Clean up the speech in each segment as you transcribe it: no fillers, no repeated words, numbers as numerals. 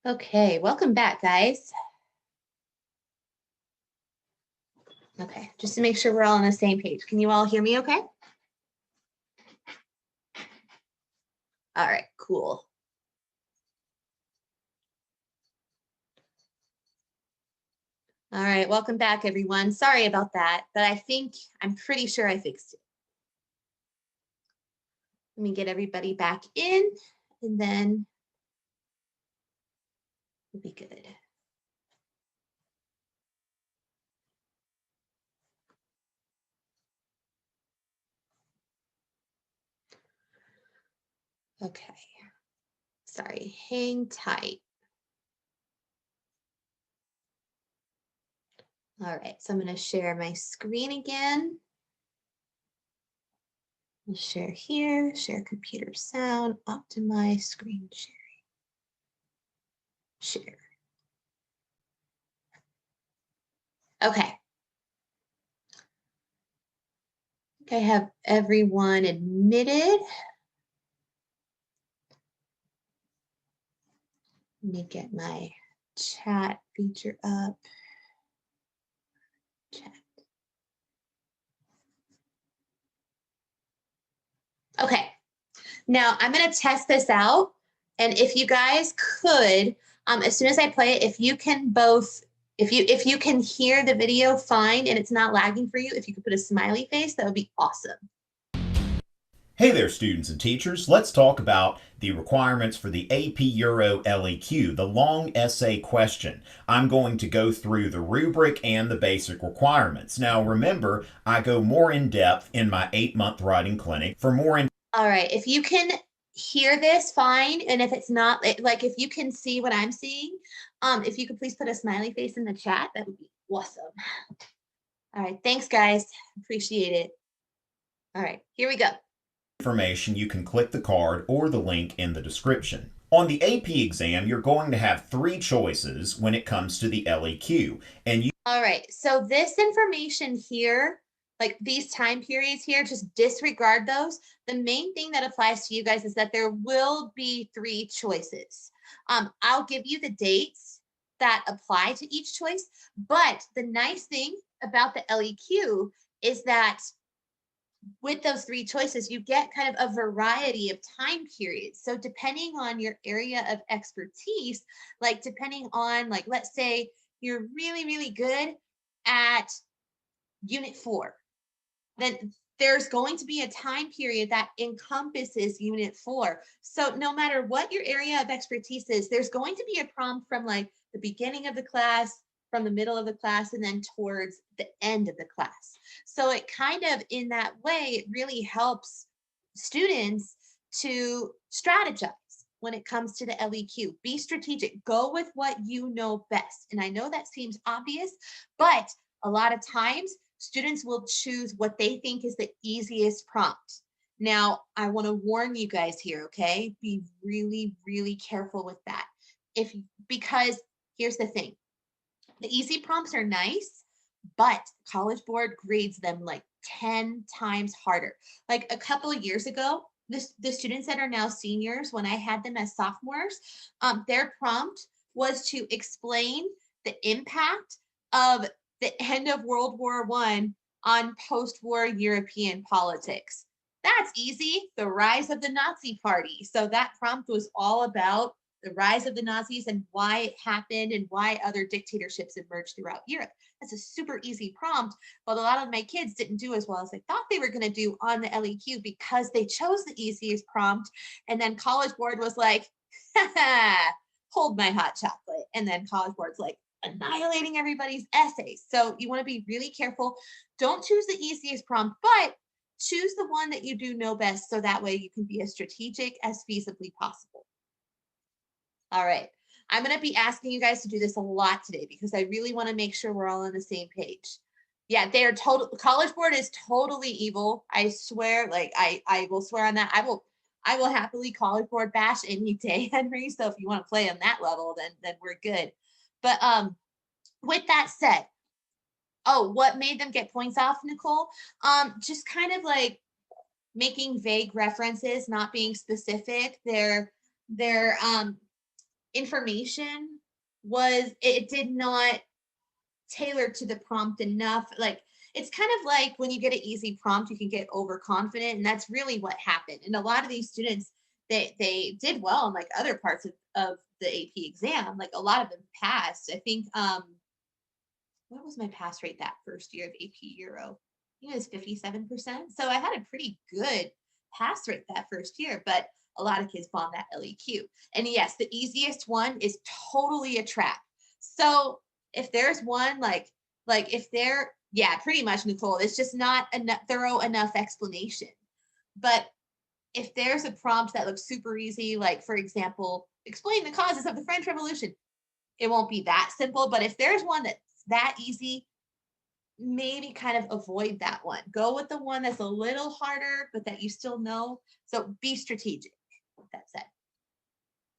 Okay, welcome back, guys. Okay, just to make sure we're all on the same page. Can you all hear me okay? All right, cool. All right, welcome back, everyone. Sorry about that, but I'm pretty sure I fixed it. Let me get everybody back in, and then we'll be good. Okay, sorry, hang tight. All right, so I'm going to share my screen again. We'll share here, share computer sound, optimize screen sharing. Share. Okay. I have everyone admitted. Let me get my chat feature up. Chat. Okay, now I'm going to test this out. And if you guys could, as soon as I play it, if you can hear the video fine and it's not lagging for you, if you could put a smiley face, that would be awesome. Hey there, students and teachers. Let's talk about the requirements for the AP Euro LEQ, the long essay question. I'm going to go through the rubric and the basic requirements. Now, remember, I go more in depth in my 8-month writing clinic. All right, if you can hear this, fine. And if it's not, like if you can see what I'm seeing, if you could please put a smiley face in the chat, that would be awesome. All right, thanks, guys. Appreciate it. All right, here we go. Information, you can click the card or the link in the description. On the AP exam, you're going to have 3 choices when it comes to the LEQ. All right, so this information here, like these time periods here, just disregard those. The main thing that applies to you guys is that there will be 3 choices. I'll give you the dates that apply to each choice, but the nice thing about the LEQ is that with those 3 choices, you get kind of a variety of time periods. So depending on your area of expertise, like depending on, like, let's say you're really, really good at unit 4, then there's going to be a time period that encompasses unit 4. So no matter what your area of expertise is, there's going to be a prompt from like the beginning of the class, from the middle of the class, and then towards the end of the class. So it kind of, in that way, it really helps students to strategize when it comes to the LEQ. Be strategic, go with what you know best. And I know that seems obvious, but a lot of times students will choose what they think is the easiest prompt. Now, I want to warn you guys here, okay? Be really, really careful with that. Because here's the thing. The easy prompts are nice, but College Board grades them like 10 times harder. Like a couple of years ago, the students that are now seniors, when I had them as sophomores, their prompt was to explain the impact of the end of World War I on post-war European politics. That's easy. The rise of the Nazi Party. So that prompt was all about the rise of the Nazis and why it happened and why other dictatorships emerged throughout Europe. That's a super easy prompt, but a lot of my kids didn't do as well as they thought they were going to do on the LEQ because they chose the easiest prompt. And then College Board was like, hold my hot chocolate. And then College Board's like, annihilating everybody's essays. So you want to be really careful. Don't choose the easiest prompt, but choose the one that you do know best so that way you can be as strategic as feasibly possible. All right. I'm going to be asking you guys to do this a lot today because I really want to make sure we're all on the same page. Yeah, they are total. College Board is totally evil. I swear, like I will swear on that. I will happily College Board bash any day, Henry. So if you want to play on that level, then we're good. But with that said, oh, what made them get points off, Nicole? Just kind of like making vague references, not being specific. They're information was, it did not tailor to the prompt enough. Like, it's kind of like when you get an easy prompt, you can get overconfident, and that's really what happened. And a lot of these students, they did well in like other parts of the AP exam. Like a lot of them passed. I think what was my pass rate that first year of AP Euro? I think it was 57%. So I had a pretty good pass rate that first year, but a lot of kids bombed that LEQ. And yes, the easiest one is totally a trap. So if there's one like if they're, yeah, pretty much, Nicole, it's just not a thorough enough explanation. But if there's a prompt that looks super easy, like for example, explain the causes of the French Revolution, it won't be that simple. But if there's one that's that easy, maybe kind of avoid that one. Go with the one that's a little harder, but that you still know. So be strategic, with that said.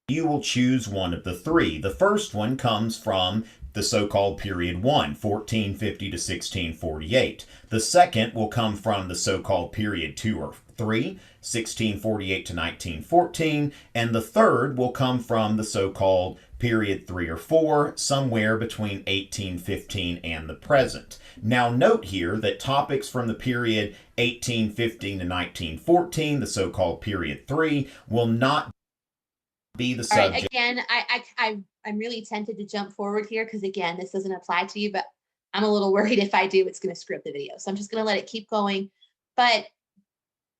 You will choose one of the three. The first one comes from the so-called period 1, 1450 to 1648. The second will come from the so-called period 2 or 3, 1648 to 1914. And the third will come from the so-called period 3 or 4, somewhere between 1815 and the present. Now note here that topics from the period 1815 to 1914, the so-called period 3, will not be the subject. All right, again, I'm really tempted to jump forward here because again, this doesn't apply to you, but I'm a little worried if I do, it's going to screw up the video. So I'm just going to let it keep going. But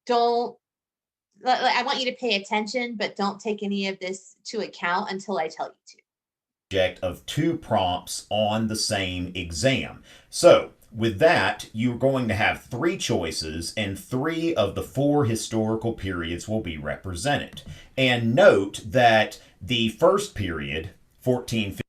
don't, I want you to pay attention, but don't take any of this to account until I tell you to. Of two prompts on the same exam. So with that, you're going to have three choices, and three of the four historical periods will be represented. And note that the first period, 1450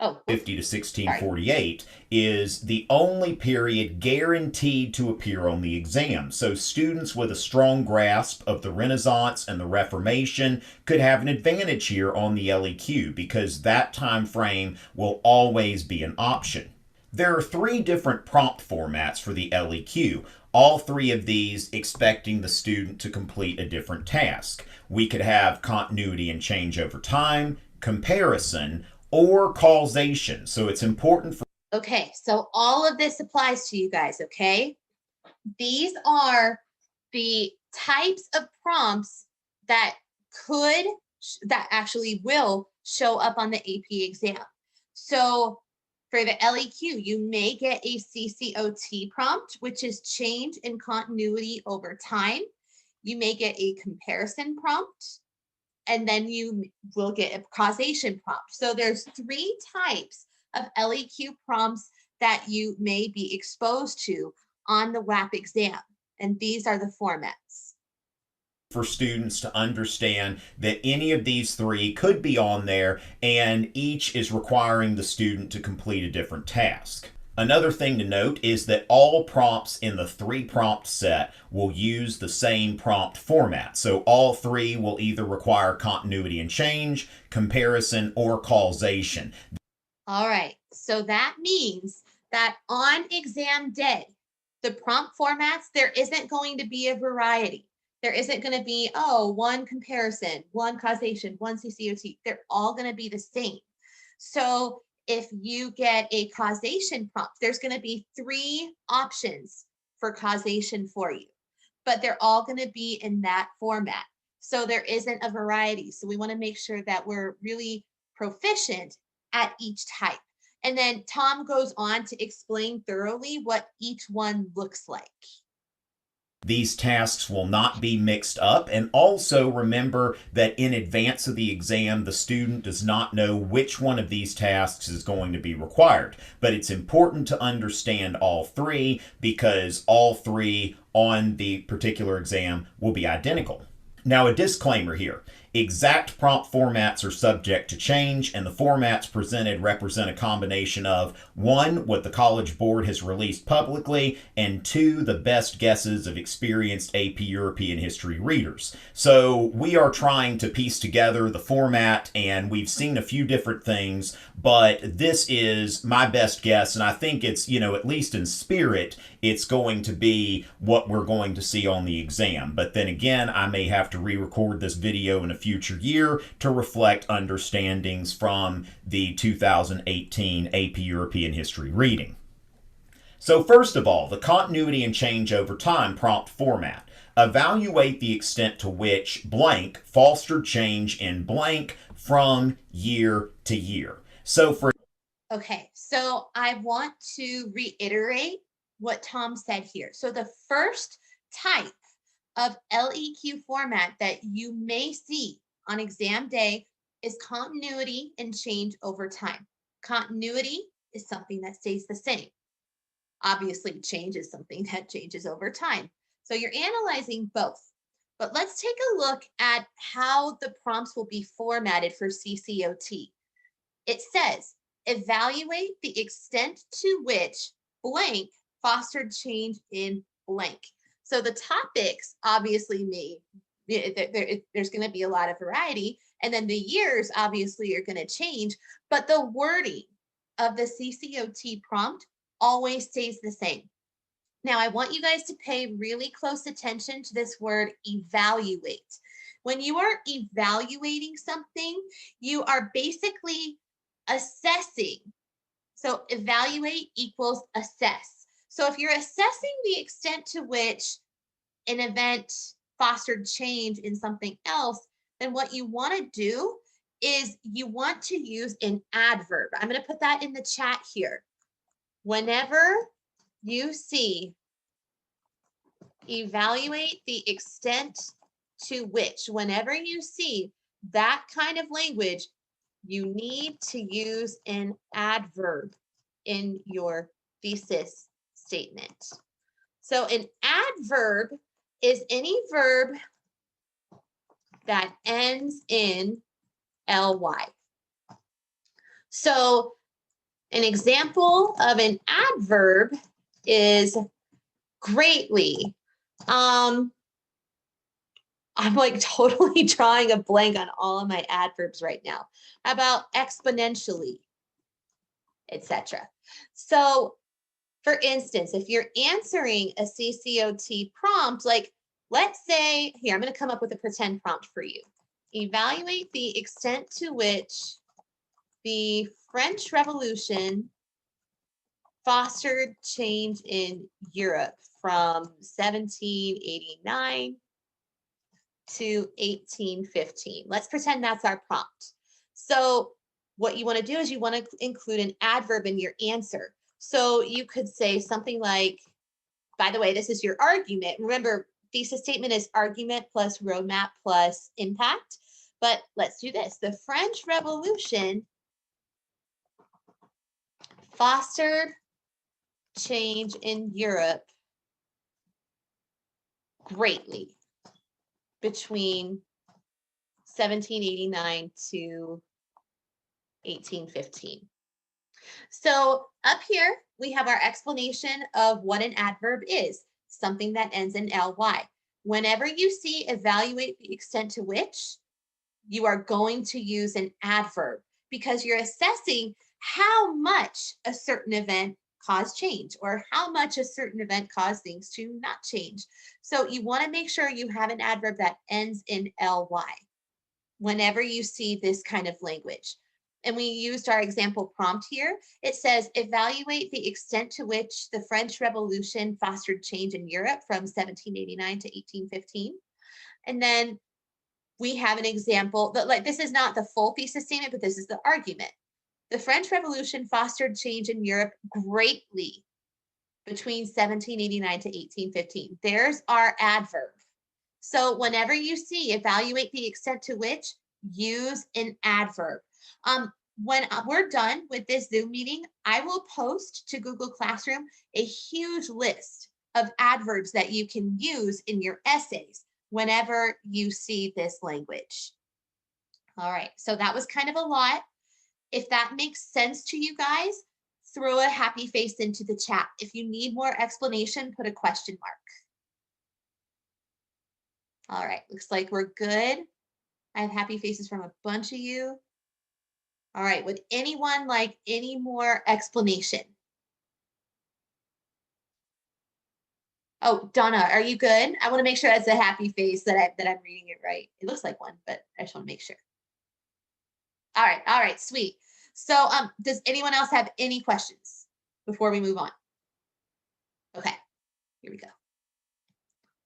to 1648, is the only period guaranteed to appear on the exam. So students with a strong grasp of the Renaissance and the Reformation could have an advantage here on the LEQ because that time frame will always be an option. There are three different prompt formats for the LEQ, all three of these expecting the student to complete a different task. We could have continuity and change over time, comparison, or causation. So it's important for... Okay, so all of this applies to you guys, okay? These are the types of prompts that actually will show up on the AP exam. So for the LEQ, you may get a CCOT prompt, which is change and continuity over time. You may get a comparison prompt, and then you will get a causation prompt. So there's three types of LEQ prompts that you may be exposed to on the WAP exam, and these are the formats. For students to understand that any of these three could be on there, and each is requiring the student to complete a different task. Another thing to note is that all prompts in the three prompt set will use the same prompt format. So all three will either require continuity and change, comparison, or causation. All right, so that means that on exam day, the prompt formats, there isn't going to be a variety. There isn't going to be, oh, one comparison, one causation, one CCOT. They're all going to be the same. So if you get a causation prompt, there's going to be three options for causation for you, but they're all going to be in that format. So there isn't a variety. So we want to make sure that we're really proficient at each type. And then Tom goes on to explain thoroughly what each one looks like. These tasks will not be mixed up, and also remember that in advance of the exam, the student does not know which one of these tasks is going to be required. But it's important to understand all three because all three on the particular exam will be identical. Now, a disclaimer here. Exact prompt formats are subject to change, and the formats presented represent a combination of 1, what the College Board has released publicly, and 2, the best guesses of experienced AP European history readers. So we are trying to piece together the format, and we've seen a few different things, but this is my best guess, and I think it's, at least in spirit, it's going to be what we're going to see on the exam. But then again, I may have to re-record this video in a few future year to reflect understandings from the 2018 AP European History reading. So first of all, the continuity and change over time prompt format. Evaluate the extent to which blank fostered change in blank from year to year. So for Okay, so I want to reiterate what Tom said here. So the first type of LEQ format that you may see on exam day is continuity and change over time. Continuity is something that stays the same. Obviously, change is something that changes over time. So you're analyzing both. But let's take a look at how the prompts will be formatted for CCOT. It says, evaluate the extent to which blank fostered change in blank. So the topics obviously there's going to be a lot of variety, and then the years obviously are going to change, but the wording of the CCOT prompt always stays the same. Now, I want you guys to pay really close attention to this word evaluate. When you are evaluating something, you are basically assessing. So evaluate equals assess. So if you're assessing the extent to which an event fostered change in something else, then what you want to do is you want to use an adverb. I'm going to put that in the chat here. Whenever you see evaluate the extent to which, whenever you see that kind of language, you need to use an adverb in your thesis statement. So an adverb is any verb that ends in ly. So an example of an adverb is greatly. I'm like totally drawing a blank on all of my adverbs right now. How about exponentially, etc. So for instance, if you're answering a CCOT prompt, like let's say, here, I'm going to come up with a pretend prompt for you. Evaluate the extent to which the French Revolution fostered change in Europe from 1789 to 1815. Let's pretend that's our prompt. So what you want to do is you want to include an adverb in your answer. So you could say something like, by the way, this is your argument. Remember, thesis statement is argument plus roadmap plus impact. But let's do this. The French Revolution fostered change in Europe greatly between 1789 to 1815. So up here, we have our explanation of what an adverb is, something that ends in ly. Whenever you see evaluate the extent to which, you are going to use an adverb because you're assessing how much a certain event caused change or how much a certain event caused things to not change. So you want to make sure you have an adverb that ends in ly whenever you see this kind of language. And we used our example prompt here. It says, evaluate the extent to which the French Revolution fostered change in Europe from 1789 to 1815. And then we have an example that, like, this is not the full thesis statement, but this is the argument. The French Revolution fostered change in Europe greatly between 1789 to 1815. There's our adverb. So whenever you see evaluate the extent to which, use an adverb. When we're done with this Zoom meeting, I will post to Google Classroom a huge list of adverbs that you can use in your essays whenever you see this language. All right, so that was kind of a lot. If that makes sense to you guys, throw a happy face into the chat. If you need more explanation, put a question mark. All right, looks like we're good. I have happy faces from a bunch of you. All right, would anyone like any more explanation? Oh, Donna, are you good? I want to make sure that's a happy face that I'm reading it right. It looks like one, but I just want to make sure. All right, sweet. So, does anyone else have any questions before we move on? Okay, here we go.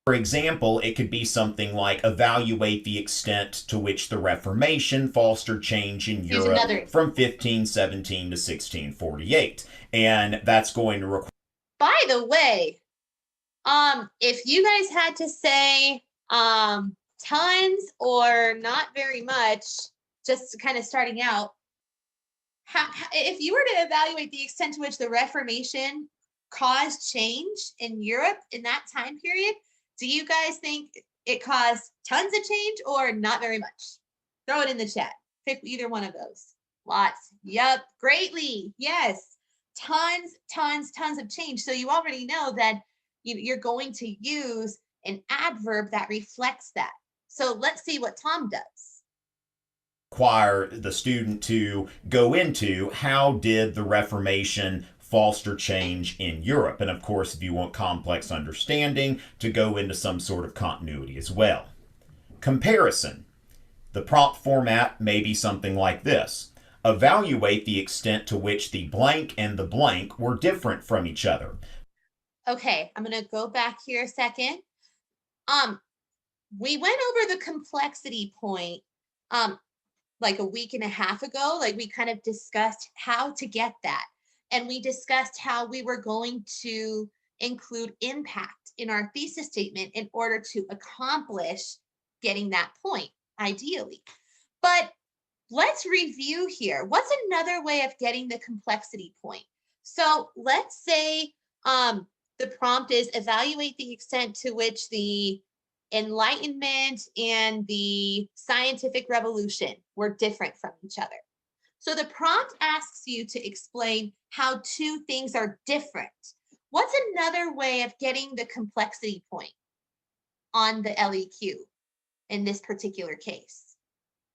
For example, it could be something like evaluate the extent to which the Reformation fostered change in Here's Europe another. from 1517 to 1648. And that's going to require. By the way, if you guys had to say tons or not very much, just kind of starting out, if you were to evaluate the extent to which the Reformation caused change in Europe in that time period, do you guys think it caused tons of change or not very much? Throw it in the chat. Pick either one of those. Lots. Yep. Greatly. Yes. Tons of change. So you already know that you're going to use an adverb that reflects that. So let's see what Tom does. Require the student to go into how did the Reformation foster change in Europe. And of course, if you want complex understanding, to go into some sort of continuity as well. Comparison. The prompt format may be something like this. Evaluate the extent to which the blank and the blank were different from each other. Okay, I'm going to go back here a second. We went over the complexity point like a week and a half ago. Like we kind of discussed how to get that. And we discussed how we were going to include impact in our thesis statement in order to accomplish getting that point, ideally. But let's review here. What's another way of getting the complexity point? So let's say the prompt is evaluate the extent to which the Enlightenment and the scientific revolution were different from each other. So the prompt asks you to explain how two things are different. What's another way of getting the complexity point on the LEQ in this particular case?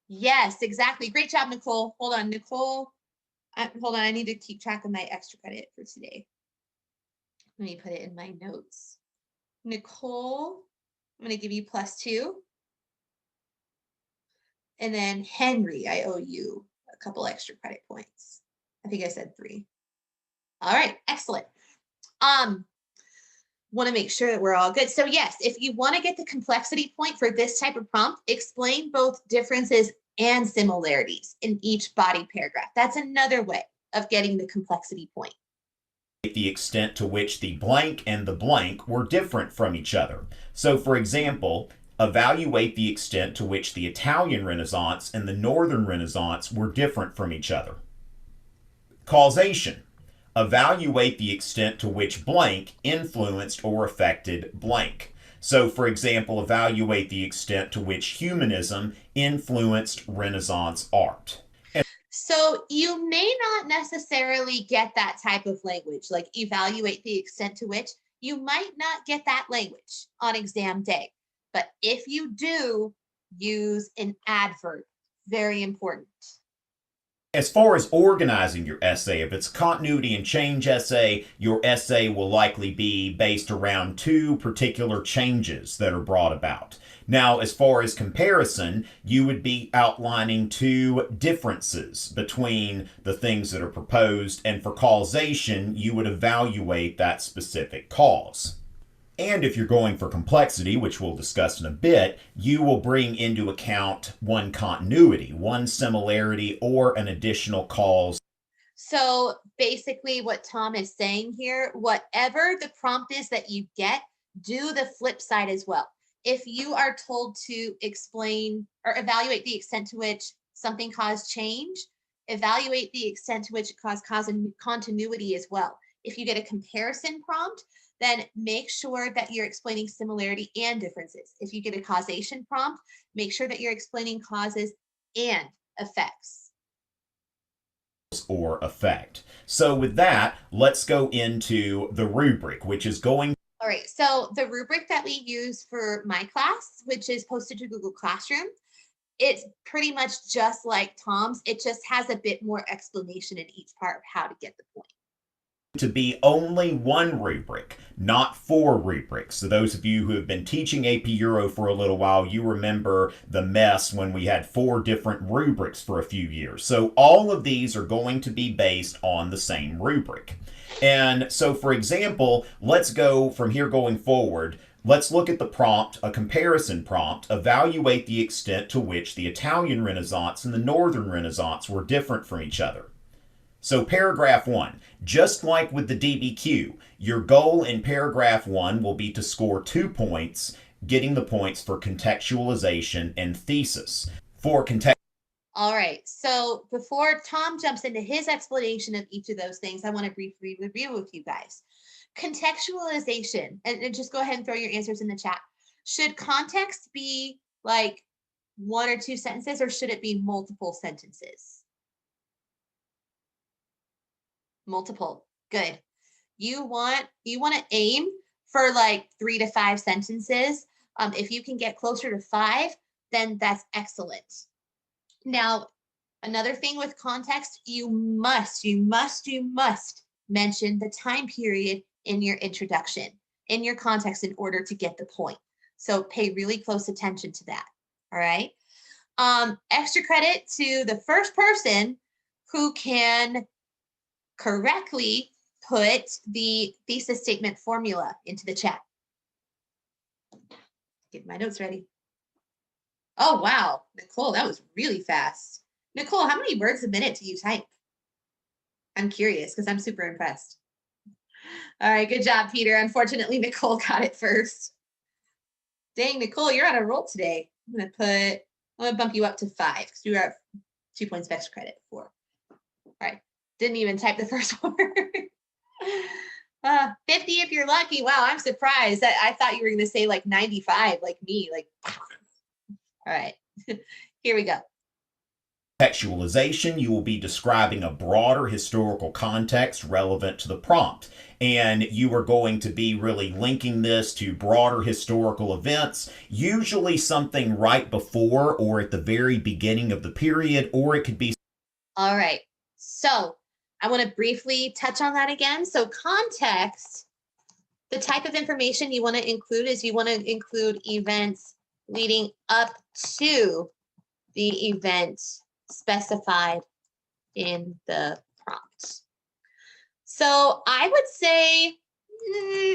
Yes, exactly. Great job, Nicole. Hold on, Nicole. Hold on, I need to keep track of my extra credit for today. Let me put it in my notes. Nicole, I'm going to give you +2. And then Henry, I owe you a couple extra credit points. I think I said 3. All right, excellent. Want to make sure that we're all good. So yes, if you want to get the complexity point for this type of prompt, explain both differences and similarities in each body paragraph. That's another way of getting the complexity point. The extent to which the blank and the blank were different from each other. So for example, evaluate the extent to which the Italian Renaissance and the Northern Renaissance were different from each other. Causation. Evaluate the extent to which blank influenced or affected blank. So, for example, evaluate the extent to which humanism influenced Renaissance art. So you may not necessarily get that type of language, like evaluate the extent to which. You might not get that language on exam day. But if you do, use an adverb. Very important. As far as organizing your essay, if it's a continuity and change essay, your essay will likely be based around 2 particular changes that are brought about. Now, as far as comparison, you would be outlining 2 differences between the things that are proposed, and for causation, you would evaluate that specific cause. And if you're going for complexity, which we'll discuss in a bit, you will bring into account one continuity, one similarity, or an additional cause. So basically what Tom is saying here, whatever the prompt is that you get, do the flip side as well. If you are told to explain or evaluate the extent to which something caused change, evaluate the extent to which it caused continuity as well. If you get a comparison prompt, then make sure that you're explaining similarity and differences. If you get a causation prompt, make sure that you're explaining causes and effects. Or effect. So with that, let's go into the rubric, which is going. All right, so the rubric that we use for my class, which is posted to Google Classroom, it's pretty much just like Tom's. It just has a bit more explanation in each part of how to get the point. to be only one rubric, not 4 rubrics. So those of you who have been teaching AP Euro for a little while, you remember the mess when we had 4 different rubrics for a few years. So all of these are going to be based on the same rubric. And so, for example, let's go from here going forward. Let's look at the prompt, a comparison prompt, evaluate the extent to which the Italian Renaissance and the Northern Renaissance were different from each other. So paragraph 1, just like with the DBQ, your goal in paragraph 1 will be to score 2 points, getting the points for contextualization and thesis. For context. All right, so before Tom jumps into his explanation of each of those things, I want to briefly review with you guys. Contextualization, and just go ahead and throw your answers in the chat. Should context be like 1 or 2 sentences, or should it be multiple sentences? Multiple. Good. You want to aim for like 3 to 5 sentences. If you can get closer to 5, then that's excellent. Now, another thing with context, you must mention the time period in your introduction, in your context, in order to get the point. So pay really close attention to that. All right. Extra credit to the first person who can correctly put the thesis statement formula into the chat. Get my notes ready. Oh, wow. Nicole, that was really fast. Nicole, how many words a minute do you type? I'm curious because I'm super impressed. All right, good job, Peter. Unfortunately, Nicole got it first. Dang, Nicole, you're on a roll today. I'm gonna bump you up to 5 because you are 2 points of extra credit before. All right, didn't even type the first word. 50 if you're lucky. Wow, I'm surprised. I thought you were gonna say like 95, like me. Like, all right, here we go. Contextualization, you will be describing a broader historical context relevant to the prompt. And you are going to be really linking this to broader historical events, usually something right before or at the very beginning of the period, or it could be. All right, so I want to briefly touch on that again. So context, the type of information you want to include is you want to include events leading up to the event specified in the prompt. So I would say,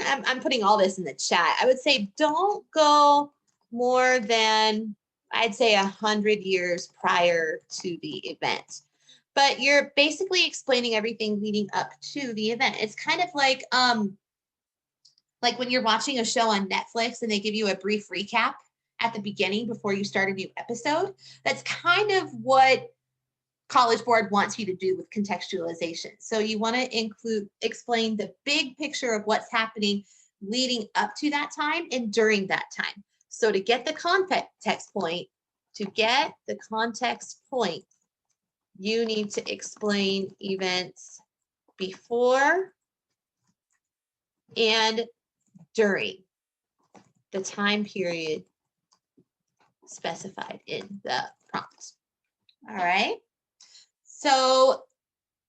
I'm putting all this in the chat. I would say don't go more than, I'd say 100 years prior to the event. But you're basically explaining everything leading up to the event. It's kind of like when you're watching a show on Netflix and they give you a brief recap at the beginning before you start a new episode. That's kind of what College Board wants you to do with contextualization. So you want to explain the big picture of what's happening leading up to that time and during that time. So to get the context point, you need to explain events before and during the time period specified in the prompt. All right. So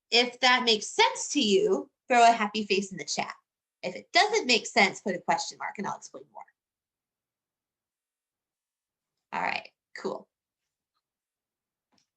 if that makes sense to you, throw a happy face in the chat. If it doesn't make sense, put a question mark and I'll explain more. All right, cool.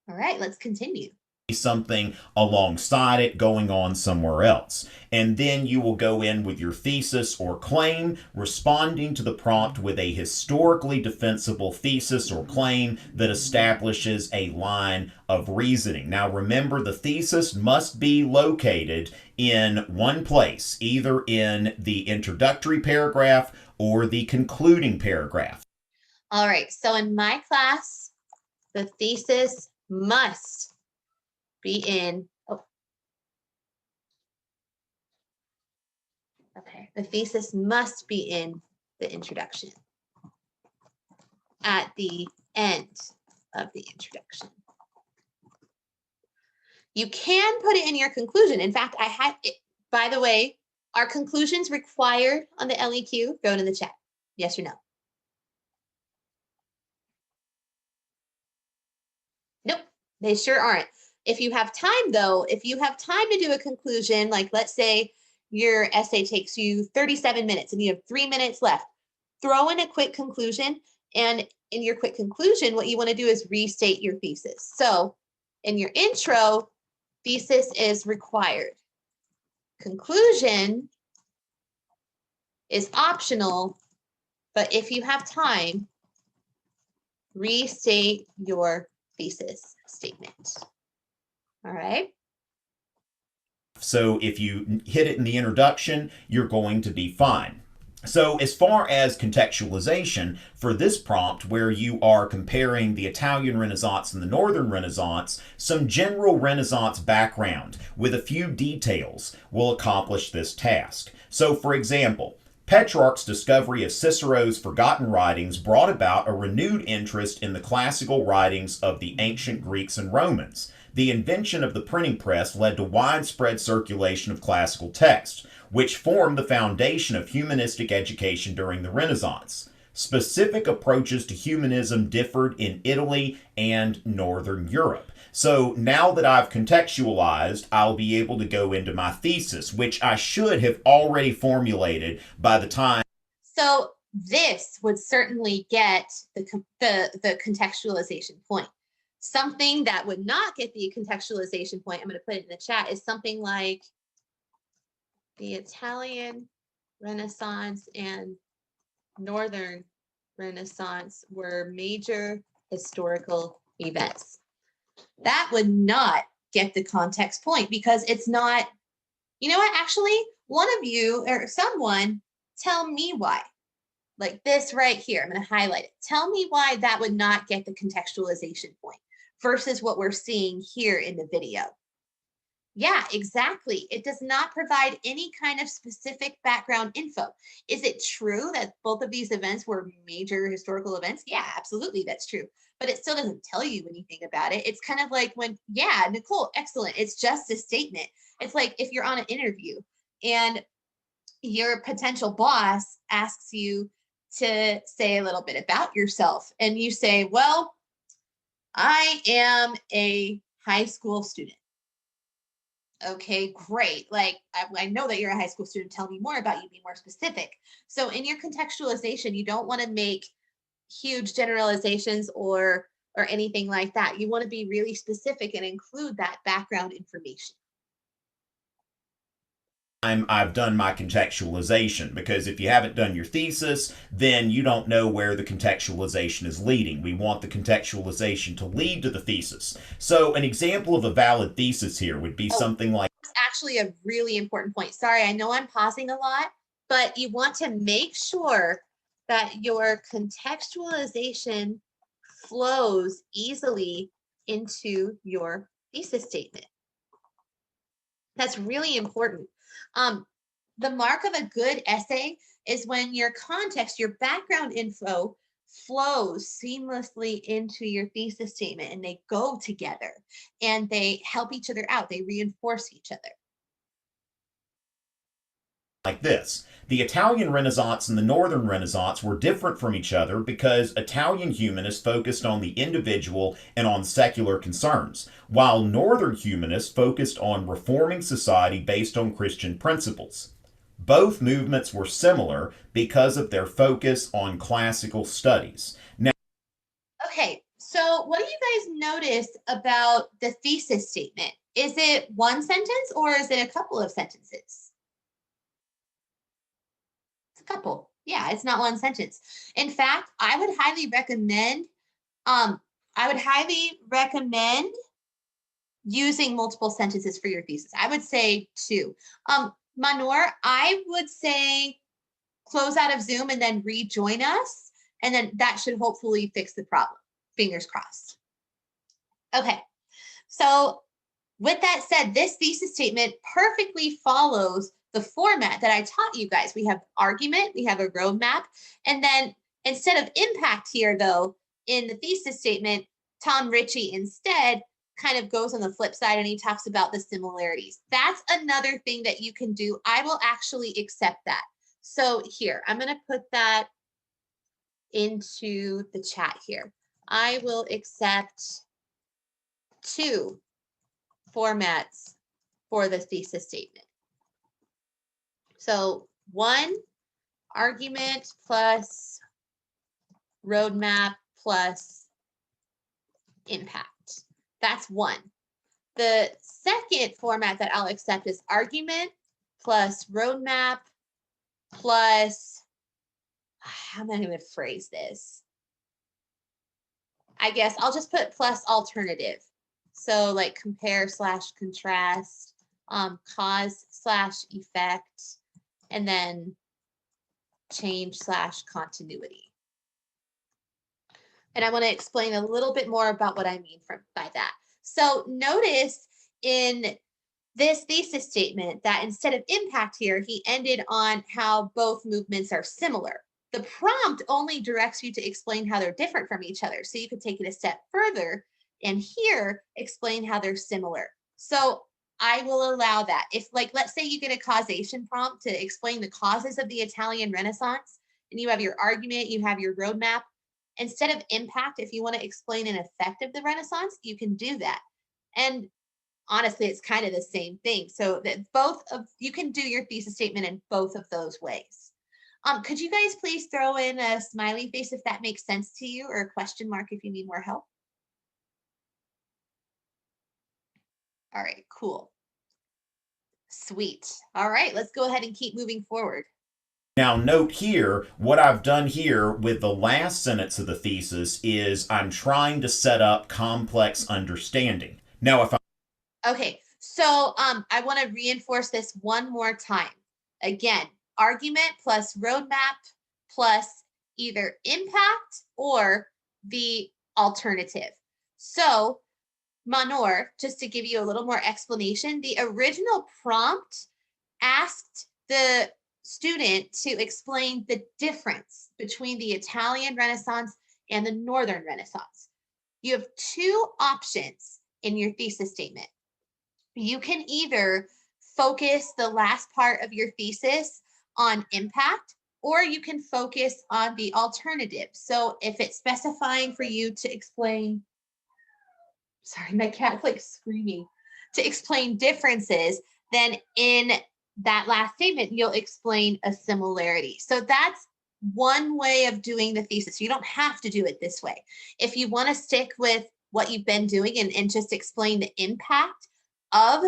All right, let's continue. Something alongside it going on somewhere else. And then you will go in with your thesis or claim, responding to the prompt with a historically defensible thesis or claim that establishes a line of reasoning. Now remember, the thesis must be located in one place, either in the introductory paragraph or the concluding paragraph. All right, so in my class, the thesis must be in, the thesis must be in the introduction, at the end of the introduction. You can put it in your conclusion. In fact, I had it, by the way, are conclusions required on the LEQ? Throw it in the chat, yes or no. Nope, they sure aren't. If you have time though, if you have time to do a conclusion, like let's say your essay takes you 37 minutes and you have 3 minutes left. Throw in a quick conclusion, and in your quick conclusion, what you want to do is restate your thesis. So in your intro, thesis is required. Conclusion is optional, but if you have time, restate your thesis statement. All right. So if you hit it in the introduction, you're going to be fine. So as far as contextualization, for this prompt where you are comparing the Italian Renaissance and the Northern Renaissance, some general Renaissance background with a few details will accomplish this task. So for example, Petrarch's discovery of Cicero's forgotten writings brought about a renewed interest in the classical writings of the ancient Greeks and Romans. The invention of the printing press led to widespread circulation of classical texts, which formed the foundation of humanistic education during the Renaissance. Specific approaches to humanism differed in Italy and Northern Europe. So now that I've contextualized, I'll be able to go into my thesis, which I should have already formulated by the time. So this would certainly get the contextualization point. Something that would not get the contextualization point, I'm going to put it in the chat, is something like the Italian Renaissance and Northern Renaissance were major historical events. That would not get the context point because it's not, you know what, actually, one of you or someone tell me why. Like this right here, I'm going to highlight it. Tell me why that would not get the contextualization point versus what we're seeing here in the video. Yeah, exactly. It does not provide any kind of specific background info. Is it true that both of these events were major historical events? Yeah, absolutely, that's true. But it still doesn't tell you anything about it. It's kind of like when, yeah, Nicole, excellent. It's just a statement. It's like if you're on an interview and your potential boss asks you to say a little bit about yourself, and you say, well, I am a high school student. Okay, great. Like, I know that you're a high school student. Tell me more about you, be more specific. So in your contextualization, you don't want to make huge generalizations or anything like that. You want to be really specific and include that background information. I've done my contextualization, because if you haven't done your thesis, then you don't know where the contextualization is leading. We want the contextualization to lead to the thesis. So an example of a valid thesis here would be something like, it's actually a really important point. Sorry, I know I'm pausing a lot, but you want to make sure that your contextualization flows easily into your thesis statement. That's really important. The mark of a good essay is when your context, your background info flows seamlessly into your thesis statement and they go together and they help each other out. They reinforce each other. this. The Italian Renaissance and the Northern Renaissance were different from each other because Italian humanists focused on the individual and on secular concerns, while Northern humanists focused on reforming society based on Christian principles. Both movements were similar because of their focus on classical studies. Now, okay, so what do you guys notice about the thesis statement? Is it one sentence or is it a couple of sentences? Couple. Yeah, it's not one sentence. In fact, I would highly recommend using multiple sentences for your thesis. I would say 2. Manor, I would say close out of Zoom and then rejoin us, and then that should hopefully fix the problem. Fingers crossed. Okay. So with that said, this thesis statement perfectly follows the format that I taught you guys. We have argument, we have a roadmap, and then instead of impact here, though, in the thesis statement, Tom Ritchie instead kind of goes on the flip side and he talks about the similarities. That's another thing that you can do. I will actually accept that. So here, I'm going to put that into the chat here. I will accept 2 formats for the thesis statement. So 1 argument plus roadmap plus impact. That's 1. The second format that I'll accept is argument plus roadmap plus, how am I going to phrase this? I guess I'll just put plus alternative. So like compare slash contrast, cause slash effect, and then change slash continuity. And I want to explain a little bit more about what I mean by that. So notice in this thesis statement that instead of impact here, he ended on how both movements are similar. The prompt only directs you to explain how they're different from each other. So you could take it a step further and here explain how they're similar. So I will allow that. If, like, let's say you get a causation prompt to explain the causes of the Italian Renaissance, and you have your argument, you have your roadmap. Instead of impact, if you want to explain an effect of the Renaissance, you can do that. And honestly, it's kind of the same thing. So that you can do your thesis statement in both of those ways. Could you guys please throw in a smiley face if that makes sense to you, or a question mark if you need more help? All right, cool. Sweet. All right, let's go ahead and keep moving forward. Now note here, what I've done here with the last sentence of the thesis is I'm trying to set up complex understanding. Now if I Okay, so I want to reinforce this one more time. Again, argument plus roadmap plus either impact or the alternative. So Manor, just to give you a little more explanation, the original prompt asked the student to explain the difference between the Italian Renaissance and the Northern Renaissance. You have 2 options in your thesis statement. You can either focus the last part of your thesis on impact, or you can focus on the alternative. So if it's specifying for you to explain, sorry, my cat's like screaming, to explain differences, then in that last statement, you'll explain a similarity. So that's one way of doing the thesis. You don't have to do it this way. If you want to stick with what you've been doing and just explain the impact of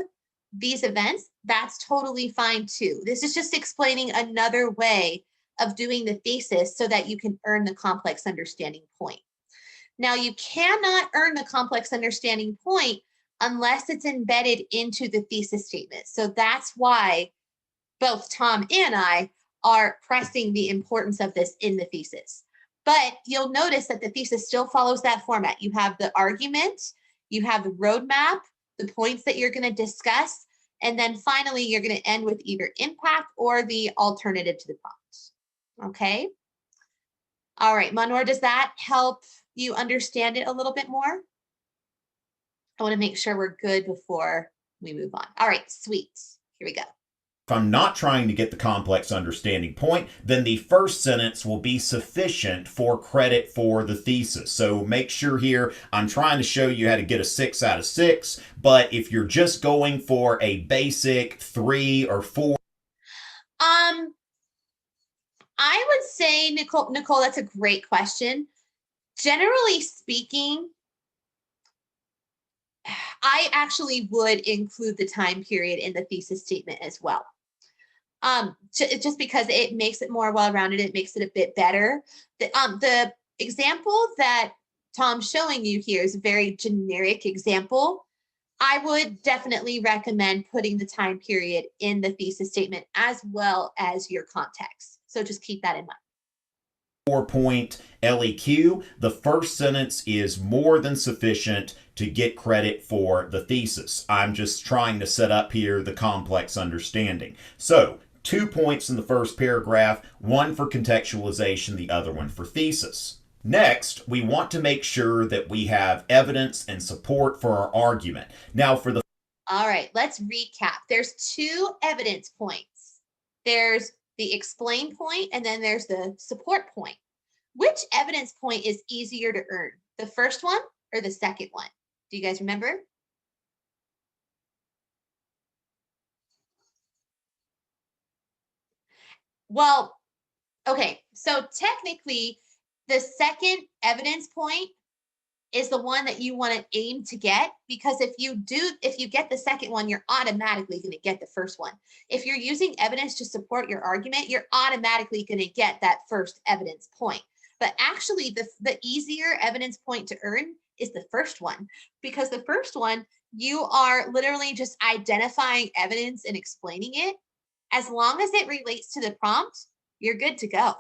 these events, that's totally fine too. This is just explaining another way of doing the thesis so that you can earn the complex understanding point. Now, you cannot earn the complex understanding point unless it's embedded into the thesis statement. So that's why both Tom and I are pressing the importance of this in the thesis. But you'll notice that the thesis still follows that format. You have the argument, you have the roadmap, the points that you're going to discuss, and then finally you're going to end with either impact or the alternative to the prompt. Okay? All right, Manor, does that help you understand it a little bit more? I want to make sure we're good before we move on. All right, sweet. Here we go. If I'm not trying to get the complex understanding point, then the first sentence will be sufficient for credit for the thesis. So make sure here, I'm trying to show you how to get a 6 out of 6, but if you're just going for a basic 3 or 4, I would say, Nicole, that's a great question. Generally speaking, I actually would include the time period in the thesis statement as well. Just because it makes it more well-rounded, it makes it a bit better. The example that Tom's showing you here is a very generic example. I would definitely recommend putting the time period in the thesis statement as well as your context. So just keep that in mind. 4-point LEQ, the first sentence is more than sufficient to get credit for the thesis. I'm just trying to set up here the complex understanding. So 2 points in the first paragraph, 1 for contextualization, the other one for thesis. Next, we want to make sure that we have evidence and support for our argument. Now for the... All right, let's recap. There's 2 evidence points. There's the explain point, and then there's the support point. Which evidence point is easier to earn? The first one or the second one? Do you guys remember? Well, okay, so technically, the second evidence point is the one that you want to aim to get, because if you get the second one, you're automatically going to get the first one. If you're using evidence to support your argument, you're automatically going to get that first evidence point. But actually, the easier evidence point to earn is the first one, because the first one, you are literally just identifying evidence and explaining it. As long as it relates to the prompt, you're good to go.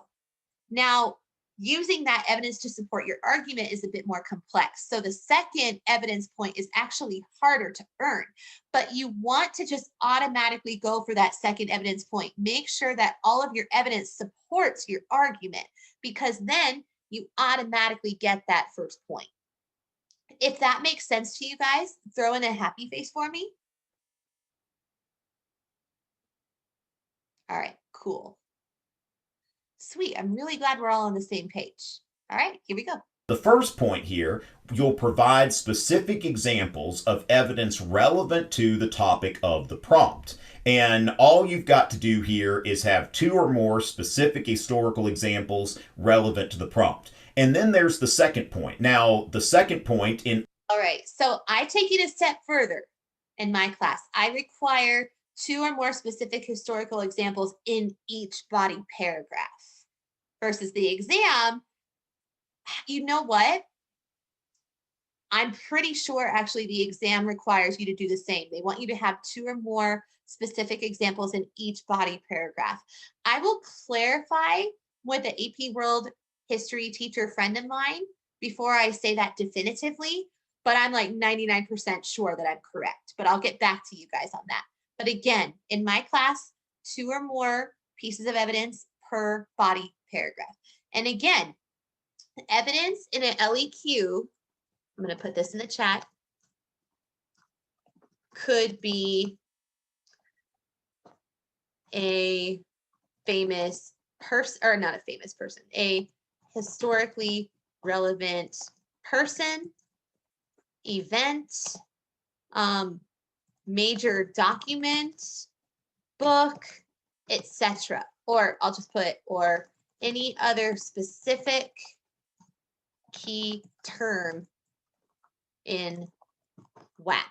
Now, using that evidence to support your argument is a bit more complex. So the second evidence point is actually harder to earn, but you want to just automatically go for that second evidence point. Make sure that all of your evidence supports your argument, because then you automatically get that first point. If that makes sense to you guys, throw in a happy face for me. All right, cool. Sweet. I'm really glad we're all on the same page. All right, here we go. The first point here, you'll provide specific examples of evidence relevant to the topic of the prompt. And all you've got to do here is have 2 or more specific historical examples relevant to the prompt. And then there's the second point. Now, the second point in... All right, so I take it a step further in my class. I require 2 or more specific historical examples in each body paragraph, versus the exam. You know what? I'm pretty sure actually the exam requires you to do the same. They want you to have 2 or more specific examples in each body paragraph. I will clarify with the AP World history teacher friend of mine before I say that definitively, but I'm like 99% sure that I'm correct. But I'll get back to you guys on that. But again, in my class, 2 or more pieces of evidence per body paragraph. And again, evidence in an LEQ, I'm going to put this in the chat, could be a famous person, or not a famous person, a historically relevant person, event, major document, book, etc. Or I'll just put, or any other specific key term in WAP.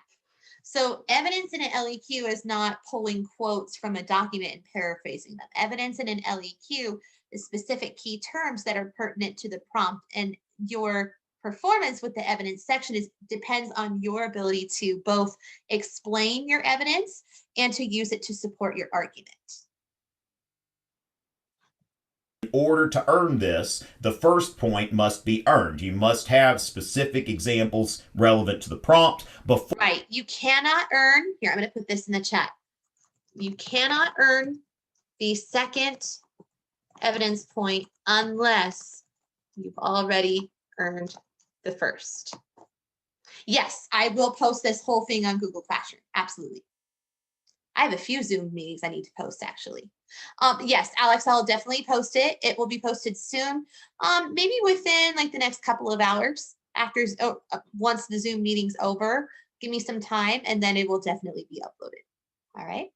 So evidence in an LEQ is not pulling quotes from a document and paraphrasing them. Evidence in an LEQ is specific key terms that are pertinent to the prompt, and your performance with the evidence section depends on your ability to both explain your evidence and to use it to support your argument. In order to earn this, the first point must be earned. You must have specific examples relevant to the prompt before. Right. You cannot earn, here, I'm going to put this in the chat. You cannot earn the second evidence point unless you've already earned the first. Yes, I will post this whole thing on Google Classroom. Absolutely. I have a few Zoom meetings I need to post actually. Yes, Alex, I'll definitely post it. It will be posted soon. Maybe within like the next couple of hours after, once the Zoom meeting's over. Give me some time and then it will definitely be uploaded. All right.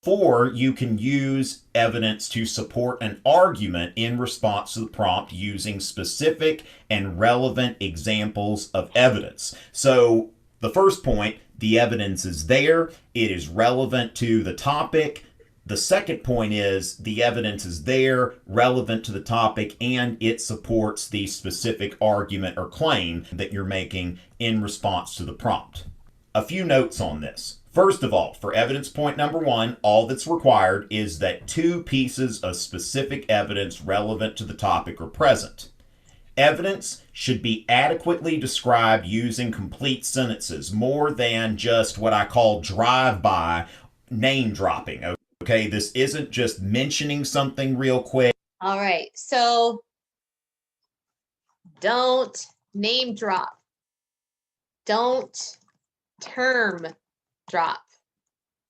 Or you can use evidence to support an argument in response to the prompt using specific and relevant examples of evidence. So the first point, the evidence is there, it is relevant to the topic. The second point is the evidence is there, relevant to the topic, and it supports the specific argument or claim that you're making in response to the prompt. A few notes on this. First of all, for evidence point number 1, all that's required is that 2 pieces of specific evidence relevant to the topic are present. Evidence should be adequately described using complete sentences, more than just what I call drive-by name dropping. Okay, this isn't just mentioning something real quick. All right, so don't name drop. Don't term drop.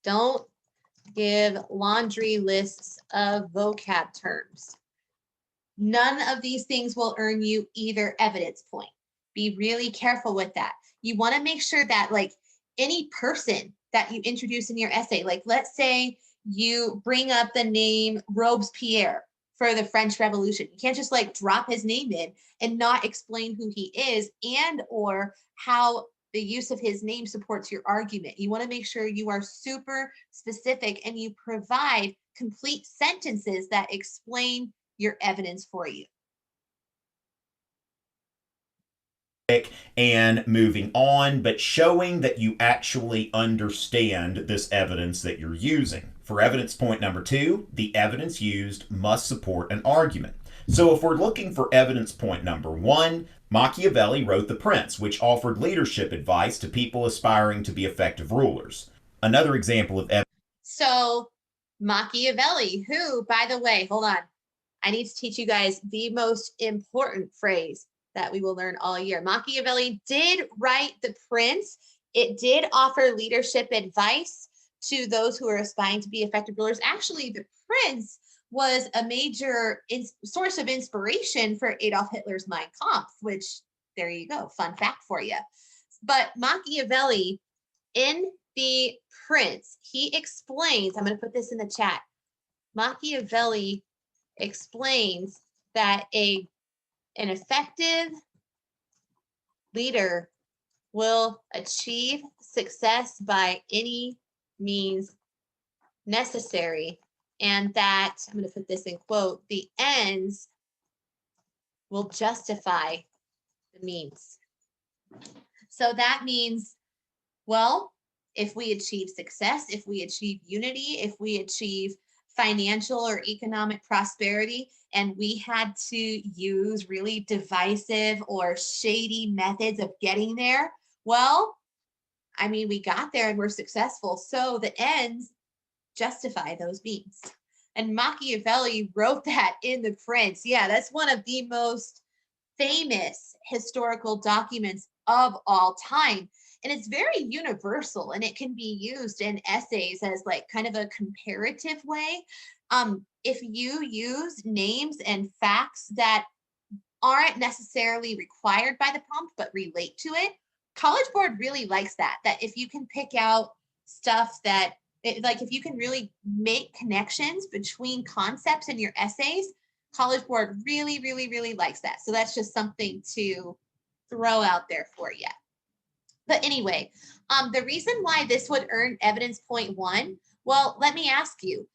Don't give laundry lists of vocab terms. None of these things will earn you either evidence point. Be really careful with that. You want to make sure that like any person that you introduce in your essay, like let's say you bring up the name Robespierre for the French Revolution. You can't just like drop his name in and not explain who he is and or how the use of his name supports your argument. You want to make sure you are super specific and you provide complete sentences that explain your evidence for you. And moving on, but showing that you actually understand this evidence that you're using. For evidence point number 2, the evidence used must support an argument. So if we're looking for evidence point number 1, Machiavelli wrote The Prince, which offered leadership advice to people aspiring to be effective rulers. Another example of evidence. So Machiavelli, who, by the way, hold on, I need to teach you guys the most important phrase that we will learn all year. Machiavelli did write The Prince. It did offer leadership advice to those who are aspiring to be effective rulers. Actually, The Prince was a major source of inspiration for Adolf Hitler's Mein Kampf, which, there you go, fun fact for you. But Machiavelli, in The Prince, he explains, I'm going to put this in the chat. Machiavelli explains that an effective leader will achieve success by any means necessary, and that, I'm going to put this in quote, the ends will justify the means. So that means, well, if we achieve success, if we achieve unity, if we achieve financial or economic prosperity, and we had to use really divisive or shady methods of getting there, well, I mean, we got there and we're successful. So the ends justify those means. And Machiavelli wrote that in The Prince. Yeah, that's one of the most famous historical documents of all time. And it's very universal, and it can be used in essays as like kind of a comparative way. If you use names and facts that aren't necessarily required by the prompt but relate to it, College Board really likes that. That if you can pick out stuff that, like if you can really make connections between concepts in your essays, College Board really, really, really likes that. So that's just something to throw out there for you. But anyway, the reason why this would earn evidence point 1, well, let me ask you,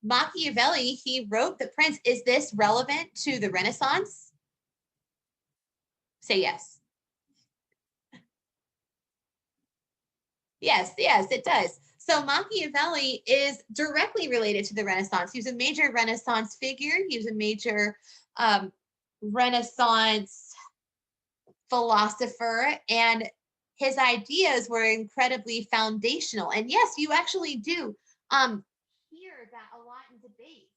Machiavelli, he wrote The Prince. Is this relevant to the Renaissance? Say yes. Yes, it does. So Machiavelli is directly related to the Renaissance. He was a major Renaissance figure. He was a major Renaissance philosopher, and his ideas were incredibly foundational. And yes, you actually do hear that a lot in debate,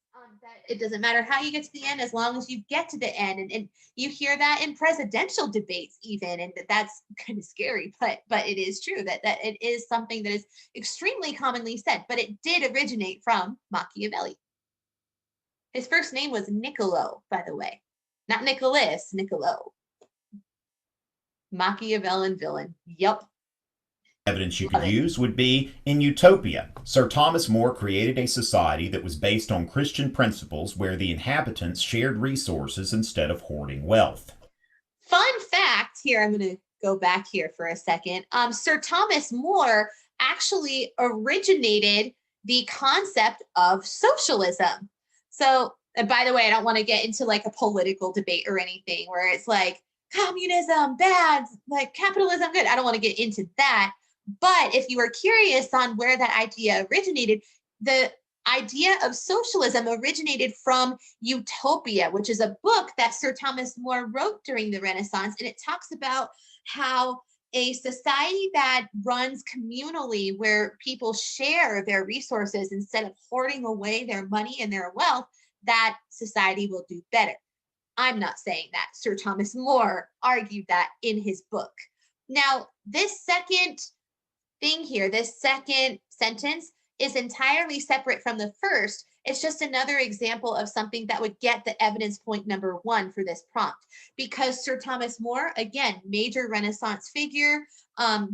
that it doesn't matter how you get to the end as long as you get to the end. And you hear that in presidential debates even, and that's kind of scary, but it is true that it is something that is extremely commonly said. But it did originate from Machiavelli. His first name was Niccolo, by the way, not Nicholas, Niccolo. Machiavellian villain. Yep. Evidence you could use would be in Utopia. Sir Thomas More created a society that was based on Christian principles where the inhabitants shared resources instead of hoarding wealth. Fun fact here, I'm going to go back here for a second. Sir Thomas More actually originated the concept of socialism. So, and by the way, I don't want to get into like a political debate or anything where it's like, communism bad, like capitalism good. I don't want to get into that. But if you are curious on where that idea originated, the idea of socialism originated from Utopia, which is a book that Sir Thomas More wrote during the Renaissance. And it talks about how a society that runs communally, where people share their resources instead of hoarding away their money and their wealth, that society will do better. I'm not saying that. Sir Thomas More argued that in his book. Now, this second thing here, this second sentence is entirely separate from the first, It's just another example of something that would get the evidence point number 1 for this prompt. Because Sir Thomas More, again, major Renaissance figure,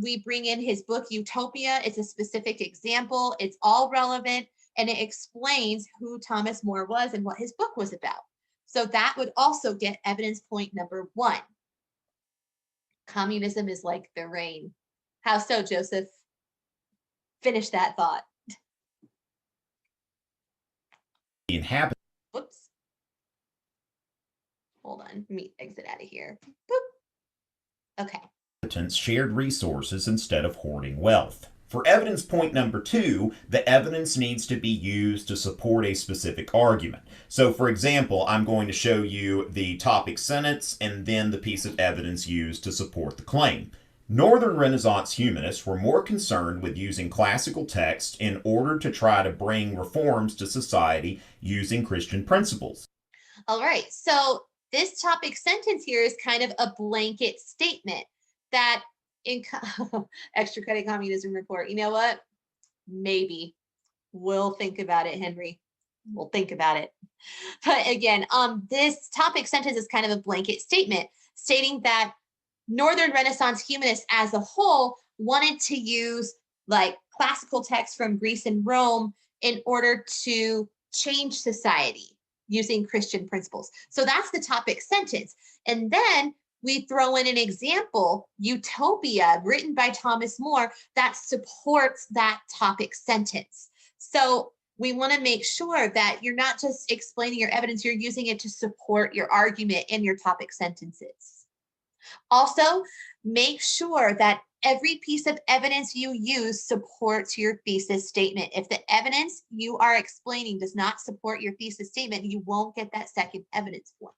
we bring in his book Utopia. It's a specific example. It's all relevant, and it explains who Thomas More was and what his book was about. So that would also get evidence point number 1. Communism is like the rain. How so, Joseph? Finish that thought. The inhabitants. Whoops. Hold on. Let me exit out of here. Boop. Okay. Shared resources instead of hoarding wealth. For evidence point number 2, the evidence needs to be used to support a specific argument. So for example, I'm going to show you the topic sentence and then the piece of evidence used to support the claim. Northern Renaissance humanists were more concerned with using classical text in order to try to bring reforms to society using Christian principles. All right, so this topic sentence here is kind of a blanket statement that in extra credit communism report, you know what? Maybe we'll think about it, Henry. We'll think about it. But again, this topic sentence is kind of a blanket statement stating that Northern Renaissance humanists as a whole wanted to use like classical texts from Greece and Rome in order to change society using Christian principles. So that's the topic sentence. And then we throw in an example, Utopia, written by Thomas More, that supports that topic sentence. So we want to make sure that you're not just explaining your evidence, you're using it to support your argument in your topic sentences. Also, make sure that every piece of evidence you use supports your thesis statement. If the evidence you are explaining does not support your thesis statement, you won't get that second evidence point.